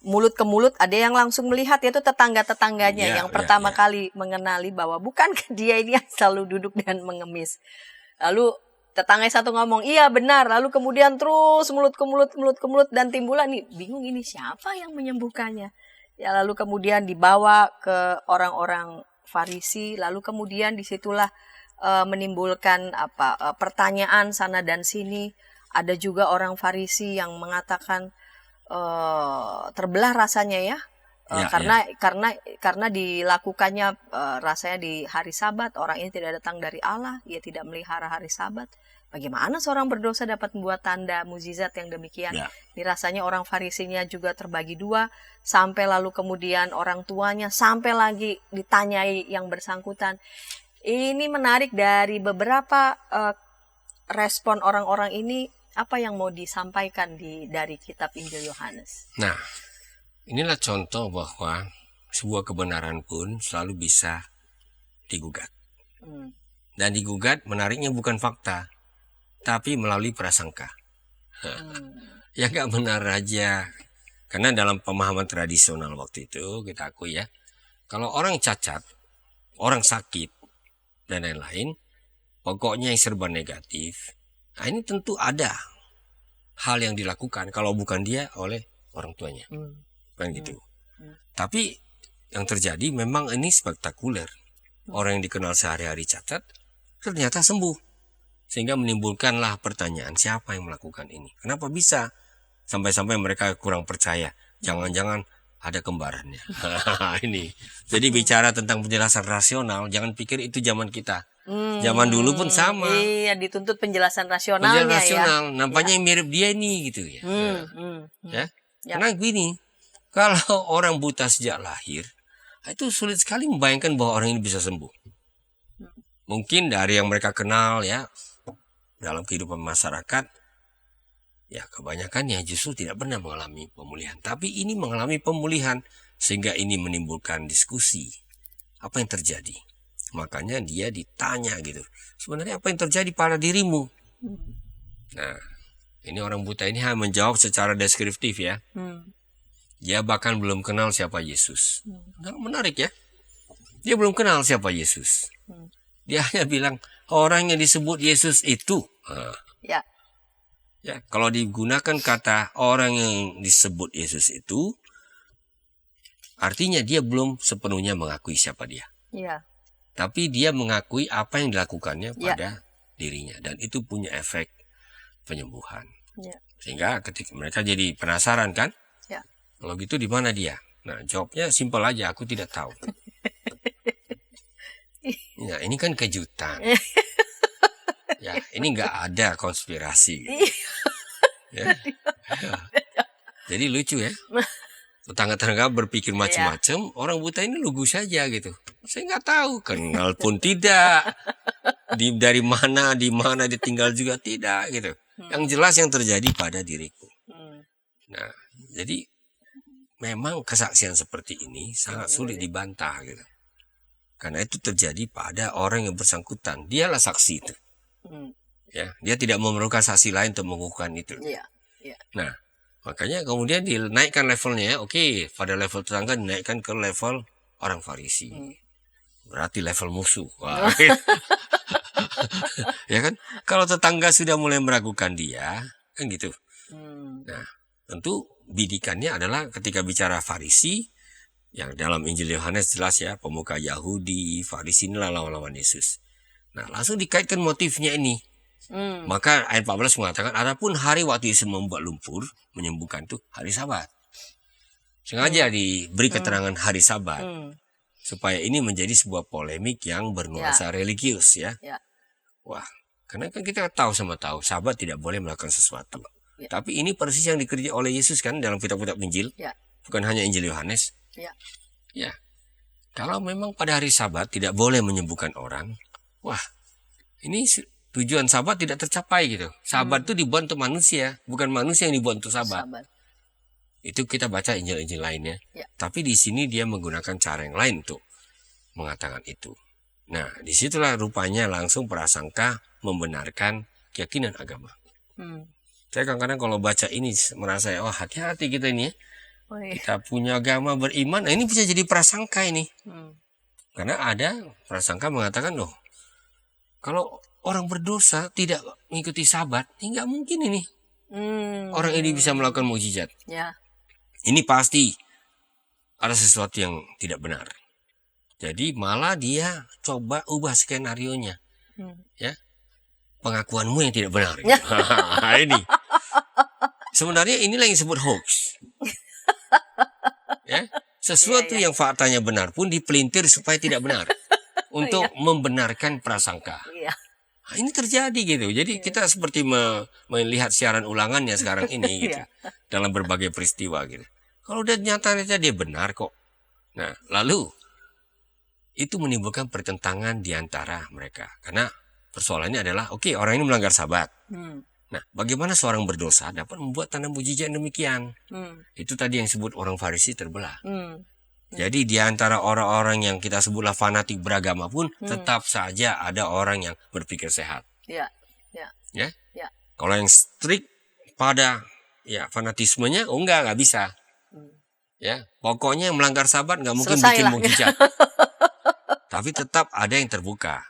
Speaker 3: mulut ke mulut, ada yang langsung melihat, yaitu tetangga-tetangganya
Speaker 1: Ya,
Speaker 3: yang pertama kali mengenali bahwa bukankah dia ini yang selalu duduk dan mengemis. Lalu tetangga satu ngomong, iya benar. Lalu kemudian terus mulut ke mulut, dan timbullah nih, bingung ini siapa yang menyembuhkannya. Ya, lalu kemudian dibawa ke orang-orang Farisi, lalu kemudian disitulah menimbulkan pertanyaan sana dan sini. Ada juga orang Farisi yang mengatakan terbelah rasanya ya, karena dilakukannya rasanya di hari Sabat. Orang ini tidak datang dari Allah, ia tidak melihara hari Sabat. Bagaimana seorang berdosa dapat membuat tanda mukjizat yang demikian?
Speaker 1: Ya.
Speaker 3: Ini rasanya orang Farisinya juga terbagi dua, sampai lalu kemudian orang tuanya, sampai lagi ditanyai yang bersangkutan. Ini menarik dari beberapa respon orang-orang ini. Apa yang mau disampaikan dari kitab Injil Yohanes?
Speaker 1: Nah, inilah contoh bahwa sebuah kebenaran pun selalu bisa digugat. Dan digugat menariknya bukan fakta, tapi melalui prasangka. Ya nggak benar aja. Karena dalam pemahaman tradisional waktu itu, kita akui ya, kalau orang cacat, orang sakit, dan lain-lain, pokoknya yang serba negatif, nah ini tentu ada hal yang dilakukan, kalau bukan dia oleh orang tuanya. Kan gitu. Tapi yang terjadi memang ini spektakuler. Orang yang dikenal sehari-hari cacat, ternyata sembuh. Sehingga menimbulkanlah pertanyaan, siapa yang melakukan ini? Kenapa bisa? Sampai-sampai mereka kurang percaya. Jangan-jangan ada kembarannya. Ini. Jadi bicara tentang penjelasan rasional, jangan pikir itu zaman kita. Zaman dulu pun sama.
Speaker 3: Iya, dituntut penjelasan rasionalnya.
Speaker 1: Penjelasan rasional,
Speaker 3: ya.
Speaker 1: nampaknya yang mirip dia ini gitu ya. Ya. Karena gini, kalau orang buta sejak lahir, itu sulit sekali membayangkan bahwa orang ini bisa sembuh. Mungkin dari yang mereka kenal ya, dalam kehidupan masyarakat, ya kebanyakannya justru tidak pernah mengalami pemulihan. Tapi ini mengalami pemulihan, sehingga ini menimbulkan diskusi. Apa yang terjadi? Makanya dia ditanya gitu, sebenarnya apa yang terjadi pada dirimu? Nah, ini orang buta ini hanya menjawab secara deskriptif ya. Dia bahkan belum kenal siapa Yesus. Nah, menarik ya. Dia belum kenal siapa Yesus. Dia hanya bilang orang yang disebut Yesus itu.
Speaker 3: Ya.
Speaker 1: Ya, kalau digunakan kata orang yang disebut Yesus itu, artinya dia belum sepenuhnya mengakui siapa dia.
Speaker 3: Ya.
Speaker 1: Tapi dia mengakui apa yang dilakukannya pada dirinya. Dan itu punya efek penyembuhan.
Speaker 3: Ya.
Speaker 1: Sehingga ketika mereka jadi penasaran kan?
Speaker 3: Ya.
Speaker 1: Kalau gitu di mana dia? Nah, jawabnya simpel aja, aku tidak tahu. Nah, ini kan kejutan. Ya, ini nggak ada konspirasi. Ya. Jadi lucu ya. Tetangga-tetangga berpikir macam-macam, orang buta ini lugu saja gitu. Saya nggak tahu, kenal pun tidak. Dari mana, di mana dia tinggal juga tidak gitu. Yang jelas yang terjadi pada diriku. Nah, jadi memang kesaksian seperti ini sangat sulit dibantah gitu. Karena itu terjadi pada orang yang bersangkutan. Dialah saksi itu. Ya, dia tidak memerlukan saksi lain untuk mengukuhkan itu. Nah, makanya kemudian dinaikkan levelnya. Oke, pada level tetangga dinaikkan ke level orang Farisi. Berarti level musuh. Wah. Ya kan? Kalau tetangga sudah mulai meragukan dia, kan gitu. Nah, tentu bidikannya adalah ketika bicara Farisi, yang dalam Injil Yohanes jelas ya, pemuka Yahudi, Farisi inilah lawan-lawan Yesus. Nah, langsung dikaitkan motifnya ini. Maka ayat 14 mengatakan, adapun hari waktu Yesus membuat lumpur, menyembuhkan itu hari Sabat. Sengaja diberi keterangan hari Sabat. Supaya ini menjadi sebuah polemik yang bernuansa religius ya. Wah, karena kan kita tahu Sabat tidak boleh melakukan sesuatu. Tapi ini persis yang dikerjakan oleh Yesus kan dalam kitab-kitab Injil. Bukan hanya Injil Yohanes. Ya. Kalau memang pada hari Sabat tidak boleh menyembuhkan orang, wah, ini tujuan Sabat tidak tercapai gitu. Sabat itu dibuat untuk manusia, bukan manusia yang dibuat untuk Sabat. Itu kita baca Injil-Injil lainnya. Tapi di sini dia menggunakan cara yang lain untuk mengatakan itu. Nah, disitulah rupanya langsung prasangka membenarkan keyakinan agama. Saya kadang-kadang kalau baca ini merasa, oh hati-hati kita ini ya. Kita punya agama beriman, nah ini bisa jadi prasangka ini. Karena ada prasangka mengatakan, loh, kalau orang berdosa tidak mengikuti Sabat, ini nggak mungkin ini. Orang ini bisa melakukan mukjizat. Ini pasti ada sesuatu yang tidak benar. Jadi malah dia coba ubah skenarionya. Ya. Pengakuanmu yang tidak benar. Ini. Sebenarnya inilah yang disebut hoax. Ya. Sesuatu yang faktanya benar pun dipelintir supaya tidak benar. Untuk membenarkan prasangka. Nah, ini terjadi gitu. Jadi kita seperti melihat siaran ulangannya sekarang ini gitu. Dalam berbagai peristiwa gitu. Kalau udah nyata-nyata dia benar kok. Nah, lalu itu menimbulkan pertentangan di antara mereka. Karena persoalannya adalah, oke, orang ini melanggar Sabat. Nah, bagaimana seorang berdosa dapat membuat tanda mukjizat demikian? Itu tadi yang disebut orang Farisi terbelah. Jadi di antara orang-orang yang kita sebutlah fanatik beragama pun tetap saja ada orang yang berpikir sehat. Ya. Kalau yang strict pada fanatismenya, nggak bisa. Ya, pokoknya yang melanggar Sabat nggak mungkin bikin mukjizat. Tapi tetap ada yang terbuka.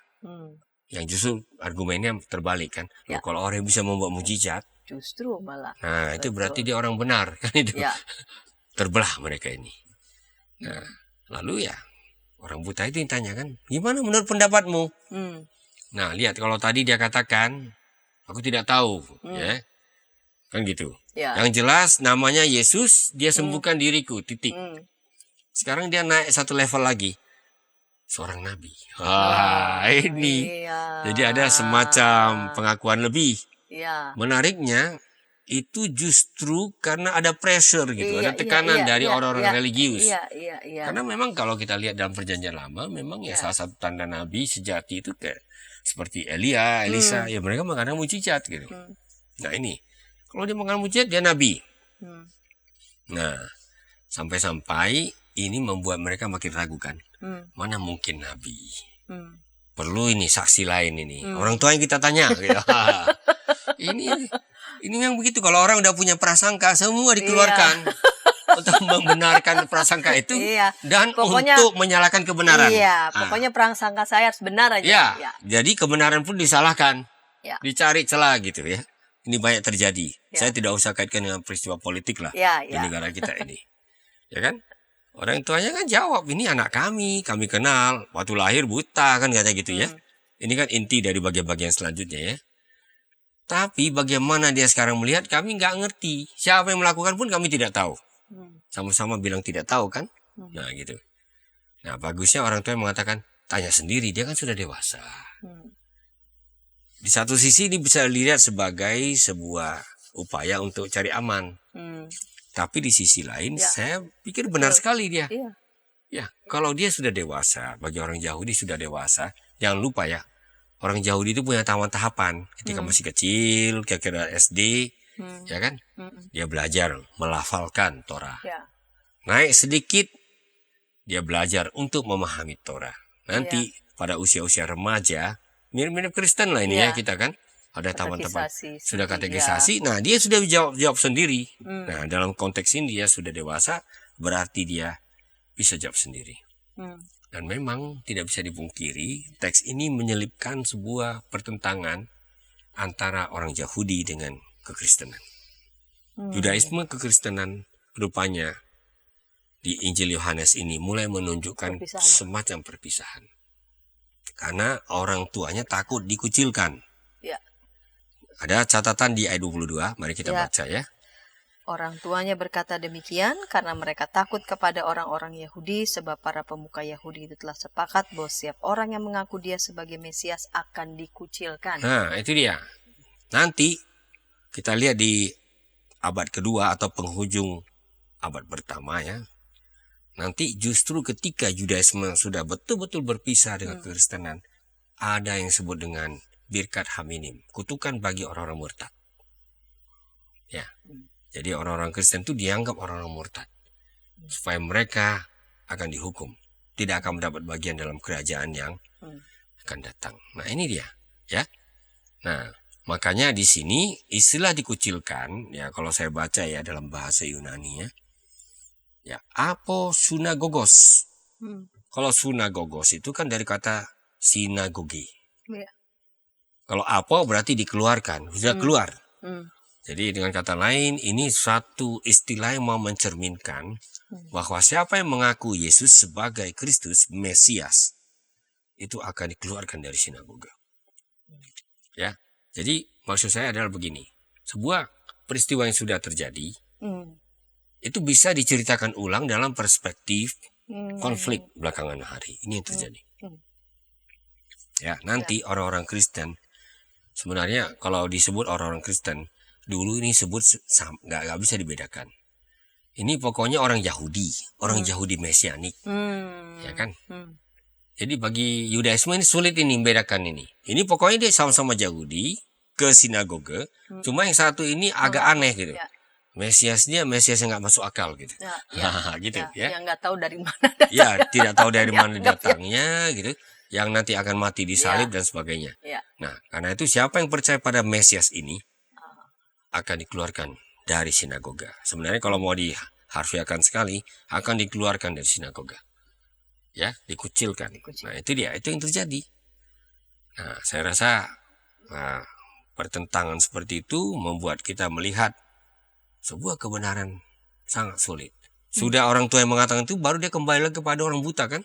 Speaker 1: Yang justru argumennya terbalik kan. Loh, kalau orang yang bisa membuat mukjizat,
Speaker 2: justru malah.
Speaker 1: Nah, itu berarti dia orang benar kan itu. Terbelah mereka ini. Nah, lalu ya orang buta itu ditanya kan, gimana menurut pendapatmu? Nah, lihat kalau tadi dia katakan, aku tidak tahu, ya, kan gitu. Yang jelas namanya Yesus, dia sembuhkan diriku, titik. Sekarang dia naik satu level lagi, seorang nabi. Wah, ini. Jadi ada semacam pengakuan lebih. Menariknya itu justru karena ada pressure gitu, ada tekanan dari orang-orang religius. Karena memang kalau kita lihat dalam Perjanjian Lama, memang ya salah satu tanda nabi sejati itu kayak seperti Elia, Elisa, ya mereka mengadakan mujizat gitu. Nah ini, kalau dia mengadakan mujizat dia nabi. Nah, sampai-sampai ini membuat mereka makin ragu kan. Mana mungkin nabi? Perlu ini saksi lain ini. Orang tua yang kita tanya. Gitu. Ini yang begitu, kalau orang udah punya prasangka semua dikeluarkan untuk membenarkan prasangka itu dan pokoknya, untuk menyalahkan kebenaran.
Speaker 2: Pokoknya prasangka saya harus benar aja.
Speaker 1: Jadi kebenaran pun disalahkan, dicari celah gitu ya. Ini banyak terjadi. Saya tidak usah kaitkan dengan peristiwa politik lah di negara kita ini, ya kan? Orang tuanya kan jawab, ini anak kami kenal, waktu lahir buta kan katanya gitu ya. Ini kan inti dari bagian-bagian selanjutnya ya. Tapi bagaimana dia sekarang melihat, kami nggak ngerti. Siapa yang melakukan pun kami tidak tahu. Sama-sama bilang tidak tahu kan. Nah gitu. Nah bagusnya orang tua yang mengatakan, tanya sendiri, dia kan sudah dewasa. Di satu sisi ini bisa dilihat sebagai sebuah upaya untuk cari aman. Tapi di sisi lain saya pikir benar sekali dia. Ya, kalau dia sudah dewasa, bagi orang Yahudi sudah dewasa, jangan lupa ya. Orang Yahudi itu punya tahapan ketika masih kecil, kira-kira SD, ya kan? Dia belajar melafalkan Torah. Naik sedikit, dia belajar untuk memahami Torah. Nanti pada usia-usia remaja, mirip-mirip Kristen lah ini ya kita kan. Ada tahapan-tahapan sudah katekisasi. Nah dia sudah jawab sendiri. Nah dalam konteks ini dia sudah dewasa, berarti dia bisa jawab sendiri. Dan memang tidak bisa dipungkiri, teks ini menyelipkan sebuah pertentangan antara orang Yahudi dengan kekristenan. Judaisme kekristenan rupanya di Injil Yohanes ini mulai menunjukkan
Speaker 2: Perpisahan.
Speaker 1: semacam perpisahan. Karena orang tuanya takut dikucilkan.
Speaker 2: Ya.
Speaker 1: Ada catatan di ayat 22, mari kita
Speaker 2: Ya.
Speaker 1: baca ya.
Speaker 3: Orang tuanya berkata demikian karena mereka takut kepada orang-orang Yahudi, sebab para pemuka Yahudi itu telah sepakat bahwa setiap orang yang mengaku dia sebagai Mesias akan dikucilkan.
Speaker 1: Nah, itu dia. Nanti kita lihat di abad kedua atau penghujung abad pertama ya. Nanti justru ketika Judaisme sudah betul-betul berpisah dengan kekristenan, ada yang disebut dengan birkat haminim, kutukan bagi orang-orang murtad. Ya. Jadi orang-orang Kristen itu dianggap orang-orang murtad. Supaya mereka akan dihukum, tidak akan mendapat bagian dalam kerajaan yang akan datang. Nah, ini dia, ya. Nah, makanya di sini istilah dikucilkan, ya kalau saya baca ya dalam bahasa Yunani ya, aposunagogos. Kalau sunagogos itu kan dari kata sinagoge.
Speaker 2: Ya.
Speaker 1: Kalau apo berarti dikeluarkan, sudah keluar.
Speaker 2: Hmm.
Speaker 1: Jadi dengan kata lain, ini suatu istilah yang mau mencerminkan bahwa siapa yang mengaku Yesus sebagai Kristus, Mesias, itu akan dikeluarkan dari sinagoga. Ya, jadi maksud saya adalah begini, sebuah peristiwa yang sudah terjadi, itu bisa diceritakan ulang dalam perspektif konflik belakangan hari. Ini yang terjadi. Ya, nanti orang-orang Kristen, sebenarnya kalau disebut orang-orang Kristen, dulu ini sebut nggak bisa dibedakan. Ini pokoknya orang Yahudi, orang Yahudi Mesianik, ya kan? Jadi bagi Yudaisme ini sulit ini membedakan ini. Ini pokoknya dia sama-sama Yahudi ke sinagoge, cuma yang satu ini agak aneh gitu.
Speaker 2: Ya.
Speaker 1: Mesias yang nggak masuk akal gitu.
Speaker 2: Ya,
Speaker 1: gitu ya.
Speaker 2: Yang nggak tahu dari mana datang.
Speaker 1: Ya, tidak tahu dari mana datangnya gitu. Yang nanti akan mati disalib dan sebagainya.
Speaker 2: Ya.
Speaker 1: Nah, karena itu siapa yang percaya pada Mesias ini akan dikeluarkan dari sinagoga. Sebenarnya kalau mau diharfiahkan sekali, akan dikeluarkan dari sinagoga. Ya, dikucilkan. Nah, itu dia, itu yang terjadi. Nah, saya rasa pertentangan seperti itu membuat kita melihat sebuah kebenaran sangat sulit. Sudah orang tua yang mengatakan itu, baru dia kembali lagi kepada orang buta kan?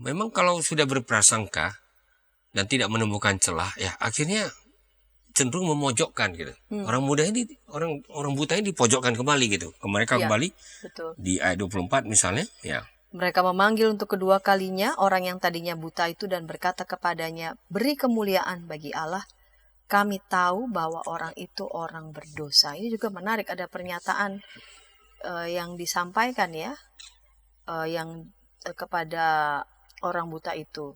Speaker 1: Memang kalau sudah berprasangka dan tidak menemukan celah, ya akhirnya cenderung memojokkan gitu. Orang muda ini, orang buta ini dipojokkan kembali gitu. Mereka kembali
Speaker 2: Betul.
Speaker 1: di ayat 24 misalnya, ya.
Speaker 3: Mereka memanggil untuk kedua kalinya orang yang tadinya buta itu dan berkata kepadanya, beri kemuliaan bagi Allah. Kami tahu bahwa orang itu orang berdosa. Ini juga menarik, ada pernyataan yang disampaikan ya, kepada orang buta itu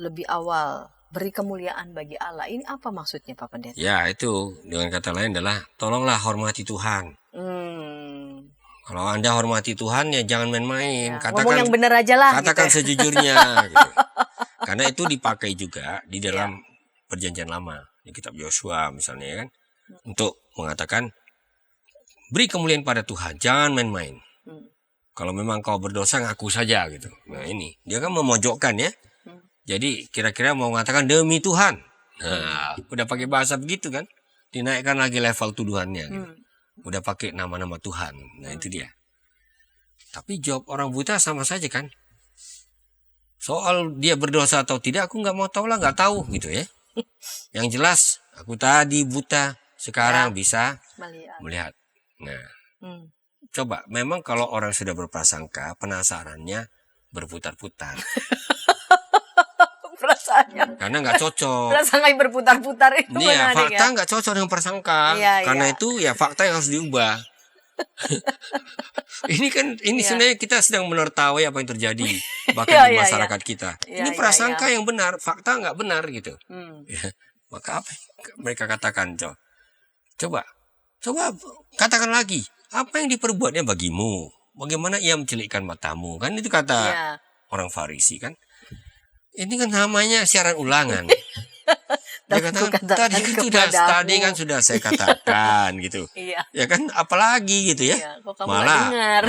Speaker 3: lebih awal. Beri kemuliaan bagi Allah. Ini apa maksudnya Pak Pendeta?
Speaker 1: Ya, itu dengan kata lain adalah tolonglah hormati Tuhan. Kalau Anda hormati Tuhan ya jangan main-main.
Speaker 2: Ya, ngomong yang benar aja lah.
Speaker 1: Katakan
Speaker 2: gitu.
Speaker 1: sejujurnya. Gitu. Karena itu dipakai juga di dalam perjanjian lama. Di kitab Yosua misalnya ya kan. Untuk mengatakan beri kemuliaan pada Tuhan. Jangan main-main. Kalau memang kau berdosa ngaku saja gitu. Nah ini. Dia kan memojokkan ya. Jadi kira-kira mau mengatakan demi Tuhan. Nah, udah pakai bahasa begitu kan. Dinaikkan lagi level tuduhannya gitu. Udah pakai nama-nama Tuhan. Nah itu dia. Tapi jawab orang buta sama saja kan. Soal dia berdosa atau tidak aku nggak mau tahu lah, nggak tahu gitu ya. Yang jelas aku tadi buta, sekarang bisa melihat. Nah, coba memang kalau orang sudah berprasangka, penasarannya berputar-putar.
Speaker 2: Perasaannya.
Speaker 1: Karena nggak cocok.
Speaker 2: Prasangka berputar-putar itu
Speaker 1: Iya,
Speaker 2: menarik
Speaker 1: fakta
Speaker 2: ya.
Speaker 1: nggak cocok dengan prasangka.
Speaker 2: Iya,
Speaker 1: Karena
Speaker 2: iya.
Speaker 1: itu ya fakta yang harus diubah. ini sebenarnya kita sedang menertawai apa yang terjadi bahkan
Speaker 2: Iya,
Speaker 1: di
Speaker 2: iya,
Speaker 1: masyarakat kita.
Speaker 2: Iya,
Speaker 1: Ini prasangka yang benar, fakta nggak benar gitu. Ya, maka apa yang mereka katakan? Coba katakan lagi. Apa yang diperbuatnya bagimu? Bagaimana ia mencelikkan matamu? Kan itu kata orang Farisi kan. Ini kan namanya siaran ulangan. Dia katakan tadi kan sudah saya katakan gitu.
Speaker 2: Iya.
Speaker 1: Ya kan apalagi gitu ya.
Speaker 2: Iya, kok kamu
Speaker 1: Malah
Speaker 2: nggak dengar?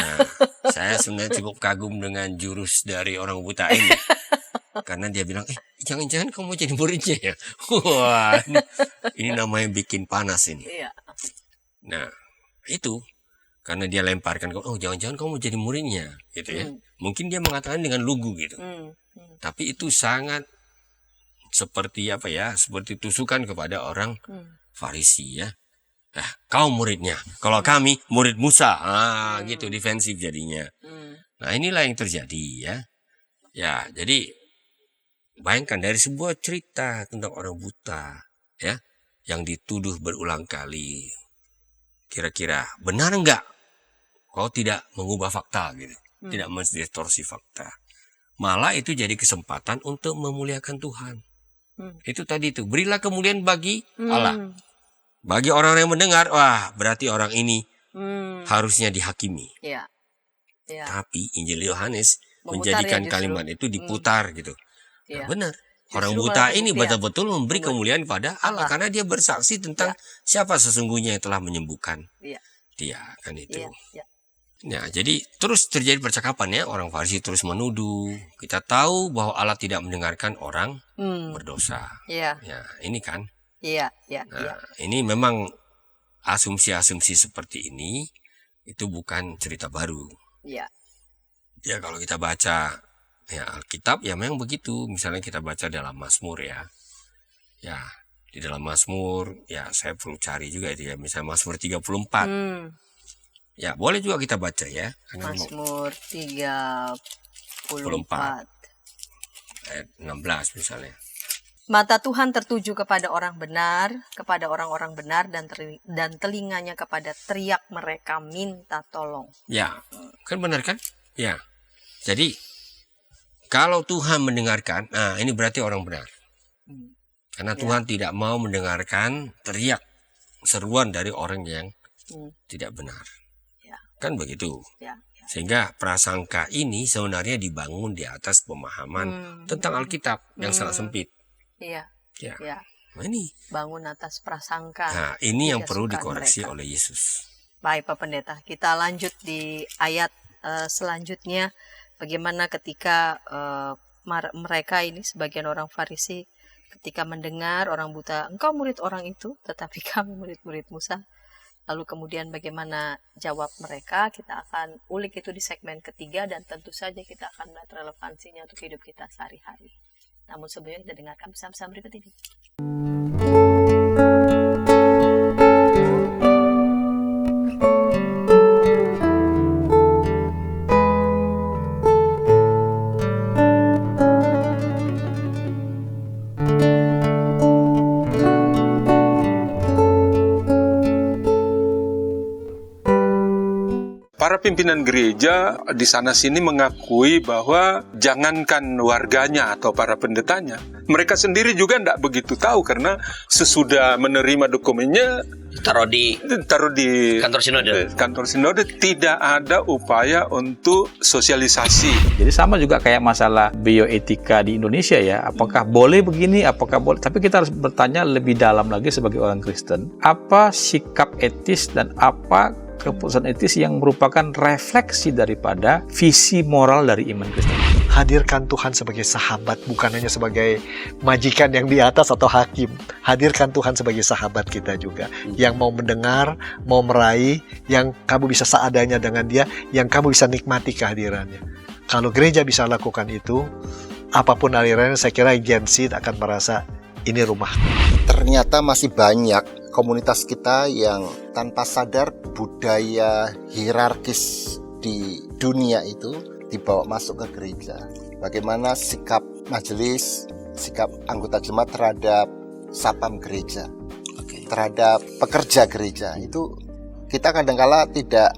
Speaker 1: saya sebenarnya cukup kagum dengan jurus dari orang buta ini. Karena dia bilang, jangan-jangan kamu jadi muridnya ya. Wah, ini namanya bikin panas ini.
Speaker 2: Iya.
Speaker 1: Nah, itu karena dia lemparkan, oh jangan-jangan kamu mau jadi muridnya, gitu ya. Mungkin dia mengatakan dengan lugu gitu. Tapi itu sangat seperti apa ya? Seperti tusukan kepada orang Farisi ya. Nah, kau muridnya. Kalau kami murid Musa, gitu defensif jadinya. Nah, inilah yang terjadi ya. Ya, jadi bayangkan dari sebuah cerita tentang orang buta ya yang dituduh berulang kali. Kira-kira benar enggak kau tidak mengubah fakta gitu. Tidak mendistorsi fakta. Malah itu jadi kesempatan untuk memuliakan Tuhan. Itu tadi itu. Berilah kemuliaan bagi Allah. Bagi orang yang mendengar, wah berarti orang ini harusnya dihakimi.
Speaker 2: Ya. Ya.
Speaker 1: Tapi Injil Yohanes
Speaker 2: Memutar
Speaker 1: menjadikan
Speaker 2: ya justru.
Speaker 1: kalimat itu diputar gitu.
Speaker 2: Ya.
Speaker 1: Nah, benar.
Speaker 2: Justru
Speaker 1: Orang
Speaker 2: malah
Speaker 1: buta ini
Speaker 2: pembuktian.
Speaker 1: betul-betul memberi kemuliaan pada Allah. Karena dia bersaksi tentang siapa sesungguhnya yang telah menyembuhkan dia. Kan itu.
Speaker 2: Ya.
Speaker 1: Nah, jadi terus terjadi percakapan ya. Orang Farisi terus menuduh. Kita tahu bahwa Allah tidak mendengarkan orang berdosa.
Speaker 2: Iya.
Speaker 1: Ya, ini kan.
Speaker 2: Iya.
Speaker 1: Nah, ini memang asumsi-asumsi seperti ini itu bukan cerita baru.
Speaker 2: Iya.
Speaker 1: Ya kalau kita baca ya Alkitab ya memang begitu. Misalnya kita baca dalam Mazmur ya. Ya, di dalam Mazmur ya saya perlu cari juga itu ya. Misalnya Mazmur 34. Ya, boleh juga kita baca ya.
Speaker 2: Mazmur 34
Speaker 1: ayat 16 misalnya.
Speaker 2: Mata Tuhan tertuju kepada orang benar, kepada orang-orang benar dan telinganya kepada teriak mereka minta tolong.
Speaker 1: Ya, kan benar kan? Ya. Jadi kalau Tuhan mendengarkan, nah ini berarti orang benar. Karena Tuhan tidak mau mendengarkan teriak seruan dari orang yang tidak benar. Kan begitu. Sehingga prasangka ini sebenarnya dibangun di atas pemahaman tentang Alkitab yang sangat sempit.
Speaker 2: Iya.
Speaker 1: Nah, ini
Speaker 2: Bangun atas prasangka.
Speaker 1: Nah, ini yang perlu
Speaker 2: suka
Speaker 1: dikoreksi
Speaker 2: mereka.
Speaker 1: oleh Yesus.
Speaker 2: Baik Pak Pendeta, kita lanjut di ayat selanjutnya. Bagaimana ketika mereka ini sebagian orang Farisi ketika mendengar orang buta, engkau murid orang itu, tetapi kami murid-murid Musa. Lalu kemudian bagaimana jawab mereka, kita akan ulik itu di segmen ketiga dan tentu saja kita akan melihat relevansinya untuk hidup kita sehari-hari. Namun sebelumnya kita dengarkan pesan-pesan berikut ini.
Speaker 4: Para pimpinan gereja di sana sini mengakui bahwa jangankan warganya atau para pendetanya, mereka sendiri juga tidak begitu tahu karena sesudah menerima dokumennya
Speaker 5: taruh di kantor sinode
Speaker 4: tidak ada upaya untuk sosialisasi.
Speaker 6: Jadi sama juga kayak masalah bioetika di Indonesia ya, apakah boleh begini, apakah boleh, tapi kita harus bertanya lebih dalam lagi sebagai orang Kristen, apa sikap etis dan apa keputusan etis yang merupakan refleksi daripada visi moral dari iman Kristen.
Speaker 7: Hadirkan Tuhan sebagai sahabat, bukan hanya sebagai majikan yang di atas atau hakim. Hadirkan Tuhan sebagai sahabat kita juga, yang mau mendengar, mau meraih, yang kamu bisa seadanya dengan dia, yang kamu bisa nikmati kehadirannya. Kalau gereja bisa lakukan itu, apapun alirannya, saya kira Gen Z akan merasa ini rumah.
Speaker 8: Ternyata masih banyak komunitas kita yang tanpa sadar budaya hierarkis di dunia itu dibawa masuk ke gereja. Bagaimana sikap majelis, sikap anggota jemaat terhadap sapam gereja, terhadap pekerja gereja, itu kita kadang-kala tidak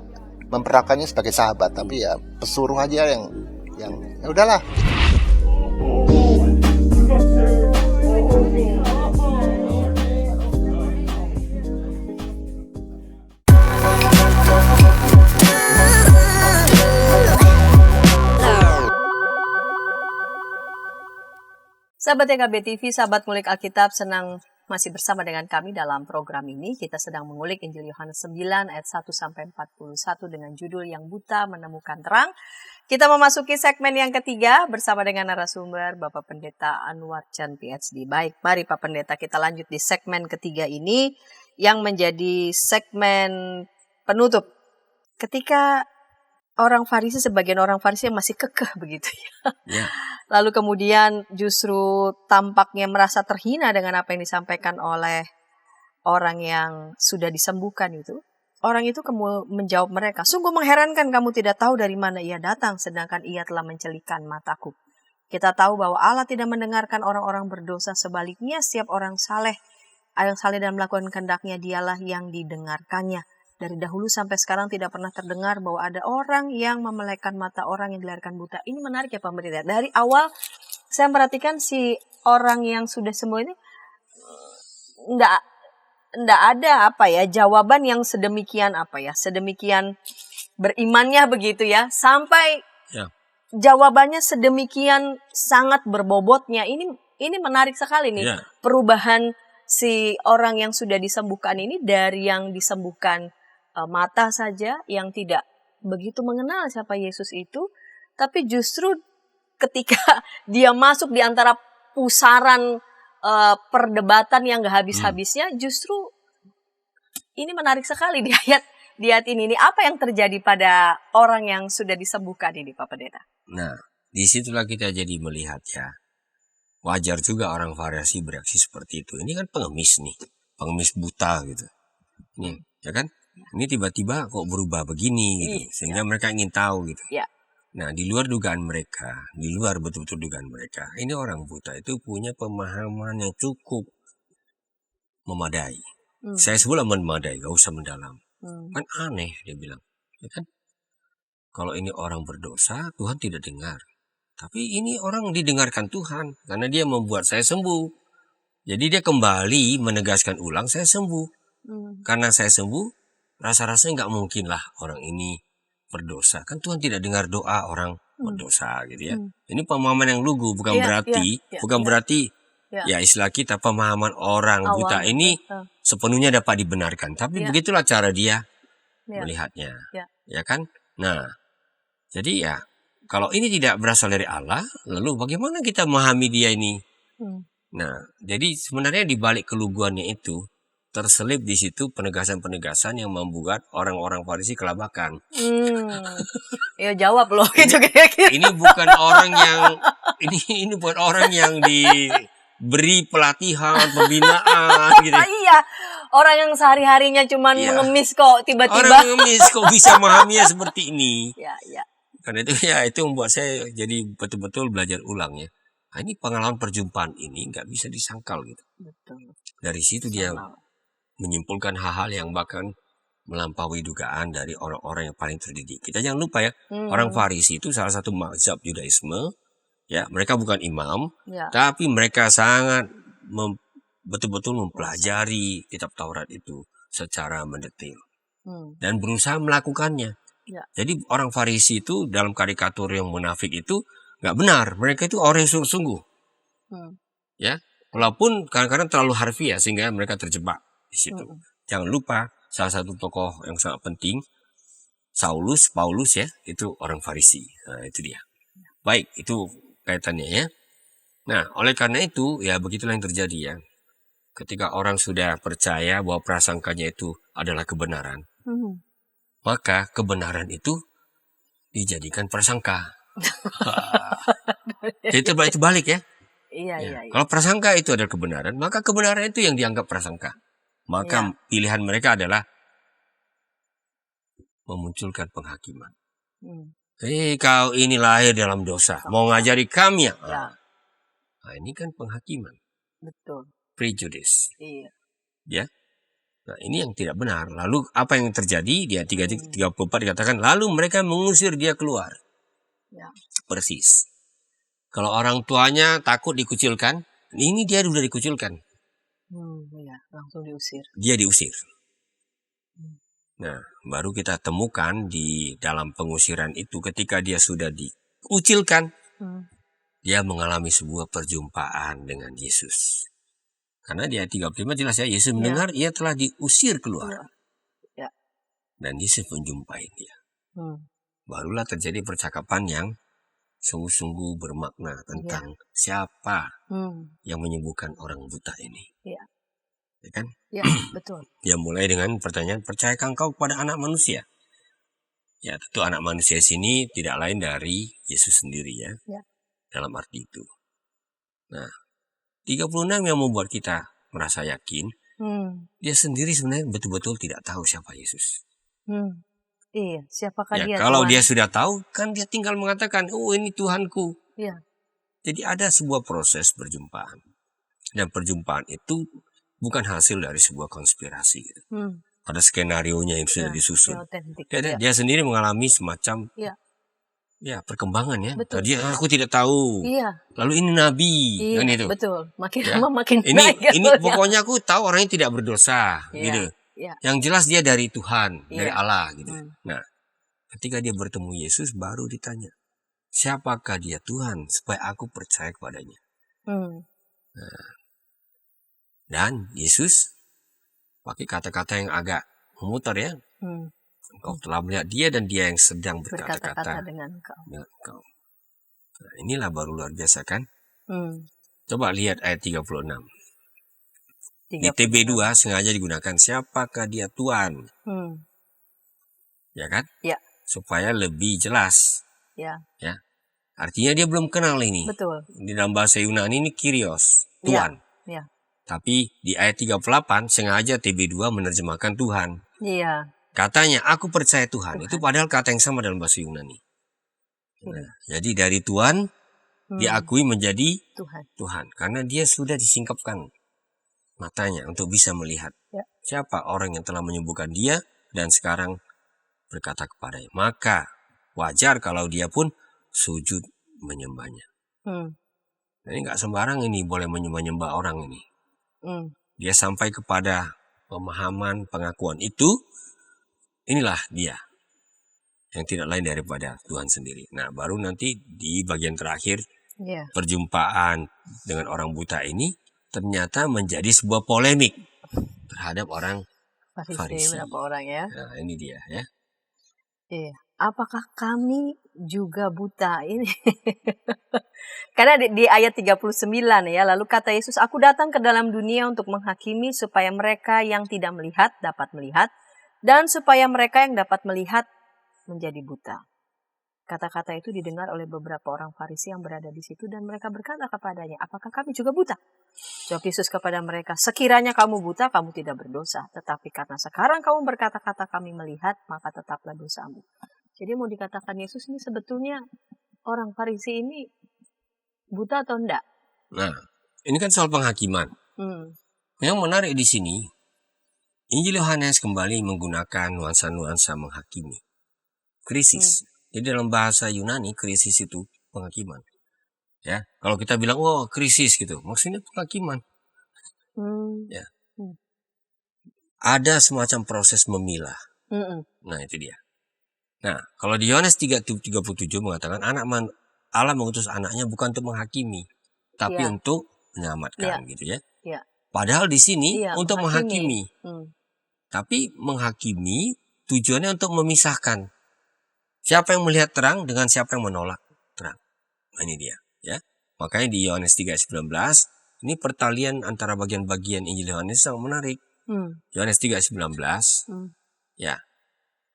Speaker 8: memperlakukannya sebagai sahabat, tapi ya pesuruh aja yang ya udahlah.
Speaker 2: Sahabat YKB TV, sahabat ngulik Alkitab, senang masih bersama dengan kami dalam program ini. Kita sedang mengulik Injil Yohanes 9 ayat 1-41 dengan judul Yang Buta Menemukan Terang. Kita memasuki segmen yang ketiga bersama dengan narasumber Bapak Pendeta Anwar Chan PhD. Baik, mari Pak Pendeta kita lanjut di segmen ketiga ini.
Speaker 3: yang menjadi segmen penutup. Ketika sebagian orang Farisi yang masih kekeh begitu ya. Lalu kemudian justru tampaknya merasa terhina dengan apa yang disampaikan oleh orang yang sudah disembuhkan itu. Orang itu menjawab mereka, "Sungguh mengherankan kamu tidak tahu dari mana ia datang, sedangkan ia telah mencelikan mataku. Kita tahu bahwa Allah tidak mendengarkan orang-orang berdosa, sebaliknya setiap orang saleh dan melakukan kehendaknya dialah yang didengarkannya. Dari dahulu sampai sekarang tidak pernah terdengar bahwa ada orang yang memelekkan mata orang yang dilahirkan buta." Ini menarik ya pemerintah. Dari awal saya perhatikan si orang yang sudah sembuh ini enggak ada jawaban yang sedemikian berimannya begitu ya, sampai jawabannya sedemikian sangat berbobotnya. Ini menarik sekali nih perubahan si orang yang sudah disembuhkan ini, dari yang disembuhkan mata saja, yang tidak begitu mengenal siapa Yesus itu, tapi justru ketika dia masuk di antara pusaran perdebatan yang gak habis-habisnya, justru ini menarik sekali di ayat ini. Apa yang terjadi pada orang yang sudah disembuhkan ini, Pak Pendeta?
Speaker 1: Nah, disitulah kita jadi melihat ya, wajar juga orang Farisi bereaksi seperti itu. Ini kan pengemis buta gitu. Ini, ya kan? Ini tiba-tiba kok berubah begini gitu. Sehingga mereka ingin tahu gitu.
Speaker 3: Ya.
Speaker 1: Nah, di luar betul-betul dugaan mereka, ini orang buta itu punya pemahaman yang cukup memadai. Saya sebutlah memadai, gak usah mendalam. Kan aneh dia bilang, ya kan? Kalau ini orang berdosa, Tuhan tidak dengar. Tapi ini orang didengarkan Tuhan, karena dia membuat saya sembuh. Jadi dia kembali menegaskan ulang, saya sembuh. Karena saya sembuh, rasa-rasanya gak mungkin lah orang ini berdosa. Kan Tuhan tidak dengar doa orang berdosa gitu ya. Ini pemahaman yang lugu, bukan berarti ya istilah kita pemahaman orang buta ini sepenuhnya dapat dibenarkan. Tapi begitulah cara dia melihatnya. Ya kan? Nah, jadi ya kalau ini tidak berasal dari Allah, lalu bagaimana kita memahami dia ini? Nah, jadi sebenarnya di balik keluguannya itu terselip di situ penegasan-penegasan yang membuat orang-orang Farisi kelabakan.
Speaker 3: Ya jawab loh gitu kira-kira.
Speaker 1: Ini bukan orang yang diberi pelatihan, pembinaan gitu.
Speaker 3: Iya, orang yang sehari-harinya cuman mengemis kok tiba-tiba.
Speaker 1: Orang mengemis kok bisa memahaminya seperti ini.
Speaker 3: Ya.
Speaker 1: Karena itu membuat saya jadi betul-betul belajar ulang ya. Nah, ini pengalaman perjumpaan ini nggak bisa disangkal gitu.
Speaker 3: Betul.
Speaker 1: Dari situ dia menyimpulkan hal-hal yang bahkan melampaui dugaan dari orang-orang yang paling terdidik. Kita jangan lupa ya, orang Farisi itu salah satu mazhab Yudaisme. Ya, mereka bukan imam, tapi mereka sangat betul-betul mempelajari kitab Taurat itu secara mendetail dan berusaha melakukannya. Jadi orang Farisi itu dalam karikatur yang munafik itu nggak benar. Mereka itu orang yang sungguh-sungguh. Ya, walaupun kadang-kadang terlalu harfiah sehingga mereka terjebak di situ. Jangan lupa salah satu tokoh yang sangat penting, Paulus ya, itu orang Farisi. Nah, itu dia. Baik, itu kaitannya ya. Nah, oleh karena itu ya begitulah yang terjadi ya. Ketika orang sudah percaya bahwa prasangkanya itu adalah kebenaran, maka kebenaran itu dijadikan prasangka. Jadi terbalik ya.
Speaker 3: Iya.
Speaker 1: Kalau prasangka itu adalah kebenaran, maka kebenaran itu yang dianggap prasangka. Maka pilihan mereka adalah memunculkan penghakiman. Kau ini lahir dalam dosa, mau ngajari kami ya? Nah, ini kan penghakiman.
Speaker 3: Betul.
Speaker 1: Prejudice.
Speaker 3: Iya.
Speaker 1: Ya. Nah, ini yang tidak benar. Lalu apa yang terjadi? Di ayat 34 dikatakan, lalu mereka mengusir dia keluar. Persis. Kalau orang tuanya takut dikucilkan, ini dia sudah dikucilkan.
Speaker 3: Langsung diusir.
Speaker 1: Dia diusir. Nah, baru kita temukan di dalam pengusiran itu ketika dia sudah dikucilkan, dia mengalami sebuah perjumpaan dengan Yesus. Karena di ayat 35 jelas ya, Yesus mendengar ia telah diusir keluar. Dan Yesus menjumpai dia. Barulah terjadi percakapan yang sungguh-sungguh bermakna tentang siapa yang menyembuhkan orang buta ini. Ya kan?
Speaker 3: Ya, betul.
Speaker 1: Dia mulai dengan pertanyaan, percayakah engkau kepada anak manusia? Ya, tentu anak manusia sini tidak lain dari Yesus sendiri ya. Dalam arti itu. Nah, 36 yang membuat kita merasa yakin, dia sendiri sebenarnya betul-betul tidak tahu siapa Yesus.
Speaker 3: Iya, siapakah
Speaker 1: Ya,
Speaker 3: dia?
Speaker 1: kalau
Speaker 3: Tuhan?
Speaker 1: dia sudah tahu, kan dia tinggal mengatakan, oh ini Tuhanku.
Speaker 3: Iya.
Speaker 1: Jadi ada sebuah proses perjumpaan. Dan perjumpaan itu bukan hasil dari sebuah konspirasi. Gitu. Ada skenario-nya yang sudah disusun. Dia sendiri mengalami semacam perkembangan ya.
Speaker 3: Betul.
Speaker 1: Tadi aku tidak tahu.
Speaker 3: Iya.
Speaker 1: Lalu ini nabi.
Speaker 3: Iya,
Speaker 1: Kan itu.
Speaker 3: betul. Makin lama makin
Speaker 1: ini,
Speaker 3: naik.
Speaker 1: Ini pokoknya aku tahu orangnya tidak berdosa. Gitu.
Speaker 3: Iya.
Speaker 1: Yang jelas dia dari Tuhan, dari Allah. Gitu. Nah, ketika dia bertemu Yesus baru ditanya, siapakah dia Tuhan supaya aku percaya kepadanya. Nah, dan Yesus pakai kata-kata yang agak memutar ya. Engkau telah melihat dia dan dia yang sedang berkata-kata
Speaker 3: dengan engkau.
Speaker 1: Nah, inilah baru luar biasa kan. Coba lihat ayat 36. Di TB2 sengaja digunakan siapakah dia Tuhan. Ya kan?
Speaker 3: Ya.
Speaker 1: Supaya lebih jelas.
Speaker 3: Ya.
Speaker 1: Artinya dia belum kenal ini.
Speaker 3: Betul.
Speaker 1: Di dalam bahasa Yunani ini Kyrios, Tuhan.
Speaker 3: Ya.
Speaker 1: Tapi di ayat 38 sengaja TB2 menerjemahkan Tuhan.
Speaker 3: Iya.
Speaker 1: Katanya aku percaya Tuhan. Itu padahal kata yang sama dalam bahasa Yunani. Nah, jadi dari Tuhan diakui menjadi Tuhan. Karena dia sudah disingkapkan matanya untuk bisa melihat siapa orang yang telah menyembuhkan dia dan sekarang berkata kepadanya. Maka wajar kalau dia pun sujud menyembahnya. Nah, ini nggak sembarang ini boleh menyembah orang ini. Dia sampai kepada pemahaman pengakuan itu. Inilah dia yang tidak lain daripada Tuhan sendiri. Nah, baru nanti di bagian terakhir perjumpaan dengan orang buta ini ternyata menjadi sebuah polemik terhadap orang Farisi.
Speaker 3: Berapa orang ya?
Speaker 1: Nah, ini dia ya.
Speaker 3: Iya. Apakah kami juga buta ini? Karena di ayat 39 ya, lalu kata Yesus, aku datang ke dalam dunia untuk menghakimi supaya mereka yang tidak melihat dapat melihat dan supaya mereka yang dapat melihat menjadi buta. Kata-kata itu didengar oleh beberapa orang Farisi yang berada di situ dan mereka berkata kepadanya, apakah kami juga buta? Jawab Yesus kepada mereka, sekiranya kamu buta, kamu tidak berdosa. Tetapi karena sekarang kamu berkata-kata kami melihat, maka tetaplah dosamu. Jadi mau dikatakan Yesus ini sebetulnya orang Farisi ini buta atau enggak?
Speaker 1: Nah, ini kan soal penghakiman. Yang menarik di sini, Injil Yohanes kembali menggunakan nuansa-nuansa menghakimi. Krisis. Jadi dalam bahasa Yunani, krisis itu penghakiman. Ya, kalau kita bilang, oh krisis gitu, maksudnya penghakiman. Ya. Ada semacam proses memilah. Nah, itu dia. Nah, kalau di Yohanes 3:37 mengatakan, Allah mengutus anaknya bukan untuk menghakimi, tapi untuk menyelamatkan, gitu ya. Padahal di sini untuk menghakimi. Tapi menghakimi tujuannya untuk memisahkan. Siapa yang melihat terang dengan siapa yang menolak terang. Nah, ini dia. Ya. Makanya di Yohanes 3:19, ini pertalian antara bagian-bagian Injil Yohanes sangat menarik. Yohanes 3:19, ya,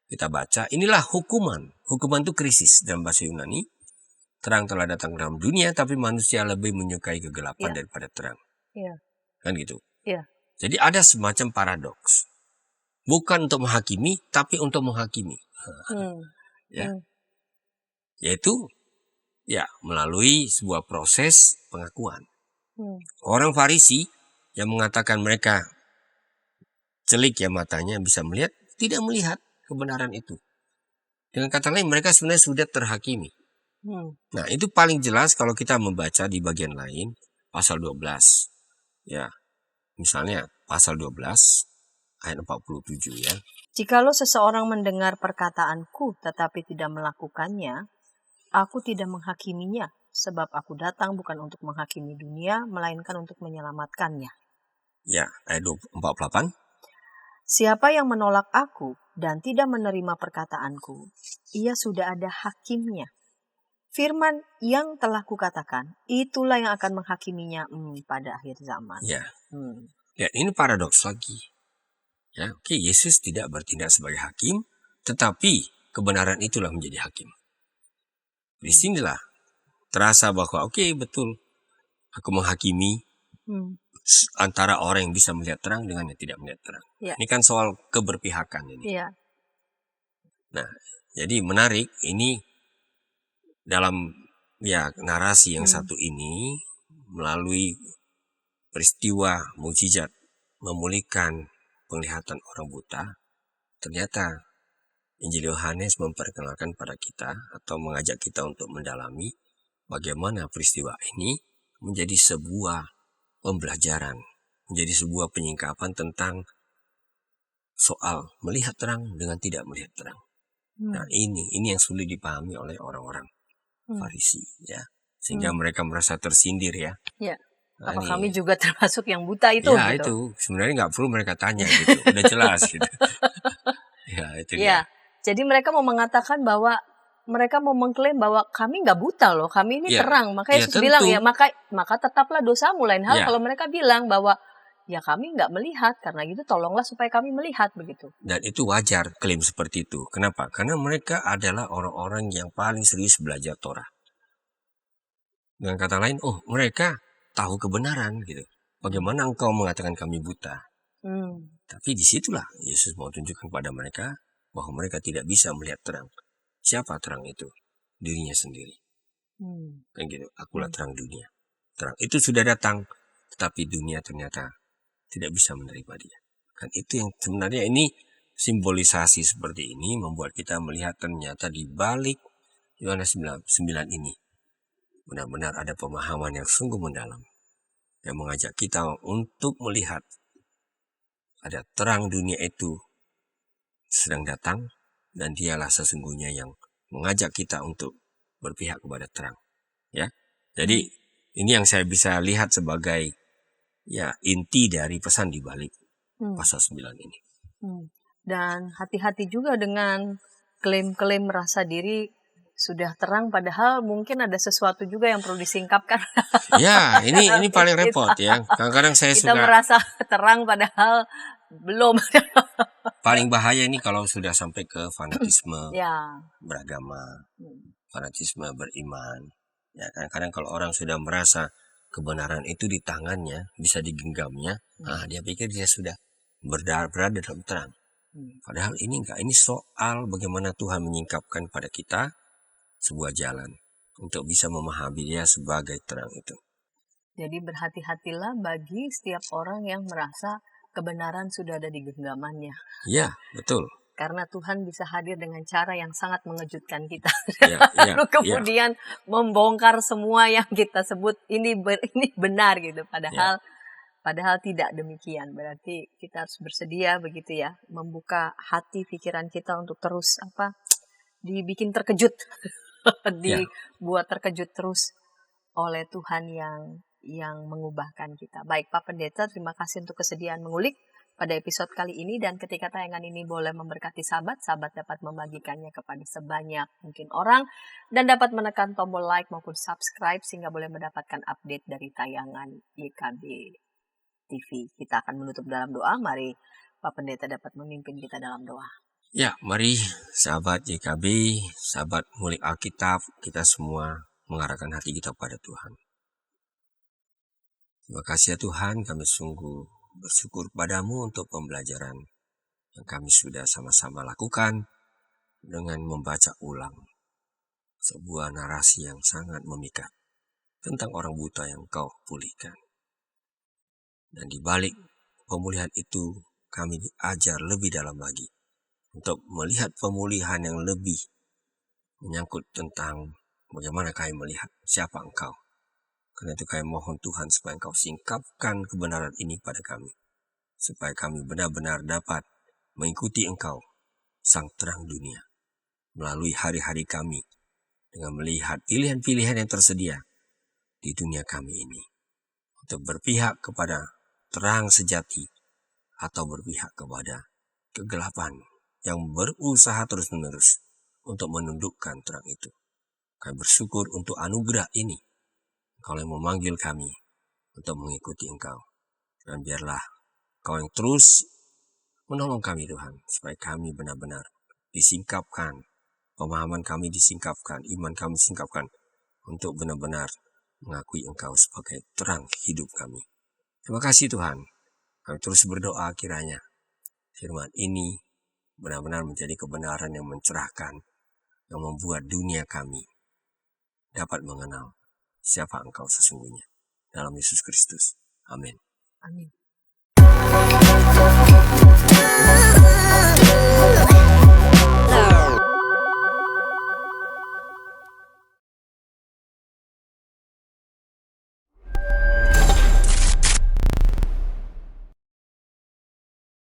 Speaker 1: kita baca, inilah hukuman. Hukuman itu krisis dalam bahasa Yunani. Terang telah datang ke dalam dunia, tapi manusia lebih menyukai kegelapan daripada terang. Kan gitu. Jadi ada semacam paradoks. Bukan untuk menghakimi, tapi untuk menghakimi. Yaitu melalui sebuah proses pengakuan. Orang Farisi yang mengatakan mereka celik ya matanya bisa melihat, tidak melihat kebenaran itu. Dengan kata lain mereka sebenarnya sudah terhakimi. Nah, itu paling jelas kalau kita membaca di bagian lain pasal 12. Ya. Misalnya pasal 12 ayat 47 ya.
Speaker 3: Jikalau seseorang mendengar perkataanku tetapi tidak melakukannya, aku tidak menghakiminya, sebab aku datang bukan untuk menghakimi dunia, melainkan untuk menyelamatkannya.
Speaker 1: Ya, ayat 48.
Speaker 3: Siapa yang menolak aku dan tidak menerima perkataanku, ia sudah ada hakimnya. Firman yang telah kukatakan, itulah yang akan menghakiminya pada akhir zaman.
Speaker 1: Ya. Ya, ini paradoks lagi. Ya, oke, Yesus tidak bertindak sebagai hakim, tetapi kebenaran itulah menjadi hakim. Di sinilah terasa bahwa oke, betul, aku menghakimi antara orang yang bisa melihat terang dengan yang tidak melihat terang.
Speaker 2: Ya.
Speaker 1: Ini kan soal keberpihakan ini.
Speaker 2: Ya.
Speaker 1: Nah, jadi menarik ini dalam narasi yang satu ini melalui peristiwa mukjizat memulihkan penglihatan orang buta, ternyata Injil Yohanes memperkenalkan pada kita atau mengajak kita untuk mendalami bagaimana peristiwa ini menjadi sebuah pembelajaran, menjadi sebuah penyingkapan tentang soal melihat terang dengan tidak melihat terang. Nah, ini yang sulit dipahami oleh orang-orang Farisi, ya, sehingga mereka merasa tersindir, ya.
Speaker 2: Ya.
Speaker 1: Nah,
Speaker 2: Apa kami juga termasuk yang buta itu?
Speaker 1: Ya,
Speaker 2: gitu?
Speaker 1: itu sebenarnya nggak perlu mereka tanya gitu, udah jelas gitu. Ya, itu dia.
Speaker 2: Ya, jadi mereka mau mengatakan bahwa mereka mau mengklaim bahwa kami nggak buta loh, kami ini terang. Maka Yesus bilang ya, maka tetaplah dosamu. Lain hal kalau mereka bilang bahwa ya kami nggak melihat, karena gitu tolonglah supaya kami melihat, begitu.
Speaker 1: Dan itu wajar klaim seperti itu. Kenapa? Karena mereka adalah orang-orang yang paling serius belajar Torah. Dengan kata lain, mereka tahu kebenaran gitu. Bagaimana engkau mengatakan kami buta? Tapi disitulah Yesus mau tunjukkan pada mereka bahwa mereka tidak bisa melihat terang. Siapa terang itu? Dirinya sendiri. Kan gitu. Akulah terang dunia. Terang itu sudah datang, tetapi dunia ternyata tidak bisa menerima dia. Kan itu yang sebenarnya ini simbolisasi seperti ini membuat kita melihat ternyata di balik Yohanes 9 ini benar-benar ada pemahaman yang sungguh mendalam yang mengajak kita untuk melihat ada terang dunia itu sedang datang dan dialah sesungguhnya yang mengajak kita untuk berpihak kepada terang. Ya, jadi ini yang saya bisa lihat sebagai inti dari pesan di balik pasal 9 ini.
Speaker 2: Dan hati-hati juga dengan klaim-klaim merasa diri sudah terang, padahal mungkin ada sesuatu juga yang perlu disingkapkan.
Speaker 1: Ya, ini paling repot ya. Kadang-kadang saya
Speaker 2: kita
Speaker 1: suka
Speaker 2: merasa terang padahal belum.
Speaker 1: Paling bahaya ini kalau sudah sampai ke fanatisme beragama, fanatisme beriman. Ya, kadang-kadang kalau orang sudah merasa kebenaran itu di tangannya, bisa digenggamnya, dia pikir dia sudah berada dalam terang. Padahal ini enggak, ini soal bagaimana Tuhan menyingkapkan pada kita sebuah jalan untuk bisa memahami dia sebagai terang itu.
Speaker 2: Jadi berhati-hatilah bagi setiap orang yang merasa kebenaran sudah ada di genggamannya.
Speaker 1: Ya, betul.
Speaker 2: Karena Tuhan bisa hadir dengan cara yang sangat mengejutkan kita.
Speaker 1: Lalu
Speaker 2: kemudian membongkar semua yang kita sebut ini benar gitu. Padahal tidak demikian. Berarti kita harus bersedia begitu ya, membuka hati pikiran kita untuk terus dibikin terkejut, dibuat terkejut terus oleh Tuhan yang mengubahkan kita. Baik Pak Pendeta, terima kasih untuk kesediaan mengulik pada episode kali ini, dan ketika tayangan ini boleh memberkati sahabat dapat membagikannya kepada sebanyak mungkin orang dan dapat menekan tombol like maupun subscribe sehingga boleh mendapatkan update dari tayangan YKB TV. Kita akan menutup dalam doa. Mari Pak Pendeta dapat memimpin kita dalam doa.
Speaker 1: Ya, mari sahabat YKB, sahabat ngulik Alkitab, kita semua mengarahkan hati kita pada Tuhan. Terima kasih ya Tuhan, kami sungguh bersyukur padamu untuk pembelajaran yang kami sudah sama-sama lakukan dengan membaca ulang sebuah narasi yang sangat memikat tentang orang buta yang kau pulihkan. Dan di balik pemulihan itu kami diajar lebih dalam lagi untuk melihat pemulihan yang lebih menyangkut tentang bagaimana kami melihat siapa engkau. Karena itu kami mohon Tuhan supaya engkau singkapkan kebenaran ini pada kami. Supaya kami benar-benar dapat mengikuti engkau, sang terang dunia. Melalui hari-hari kami dengan melihat pilihan-pilihan yang tersedia di dunia kami ini. Untuk berpihak kepada terang sejati atau berpihak kepada kegelapan yang berusaha terus-menerus untuk menundukkan terang itu. Kami bersyukur untuk anugerah ini. Engkau yang memanggil kami untuk mengikuti engkau. Dan biarlah Engkau yang terus menolong kami Tuhan, supaya kami benar-benar disingkapkan, pemahaman kami disingkapkan, iman kami disingkapkan, untuk benar-benar mengakui Engkau sebagai terang hidup kami. Terima kasih Tuhan. Kami terus berdoa kiranya firman ini benar-benar menjadi kebenaran yang mencerahkan, yang membuat dunia kami dapat mengenal siapa Engkau sesungguhnya. Dalam Yesus Kristus. Amin.
Speaker 2: Amin.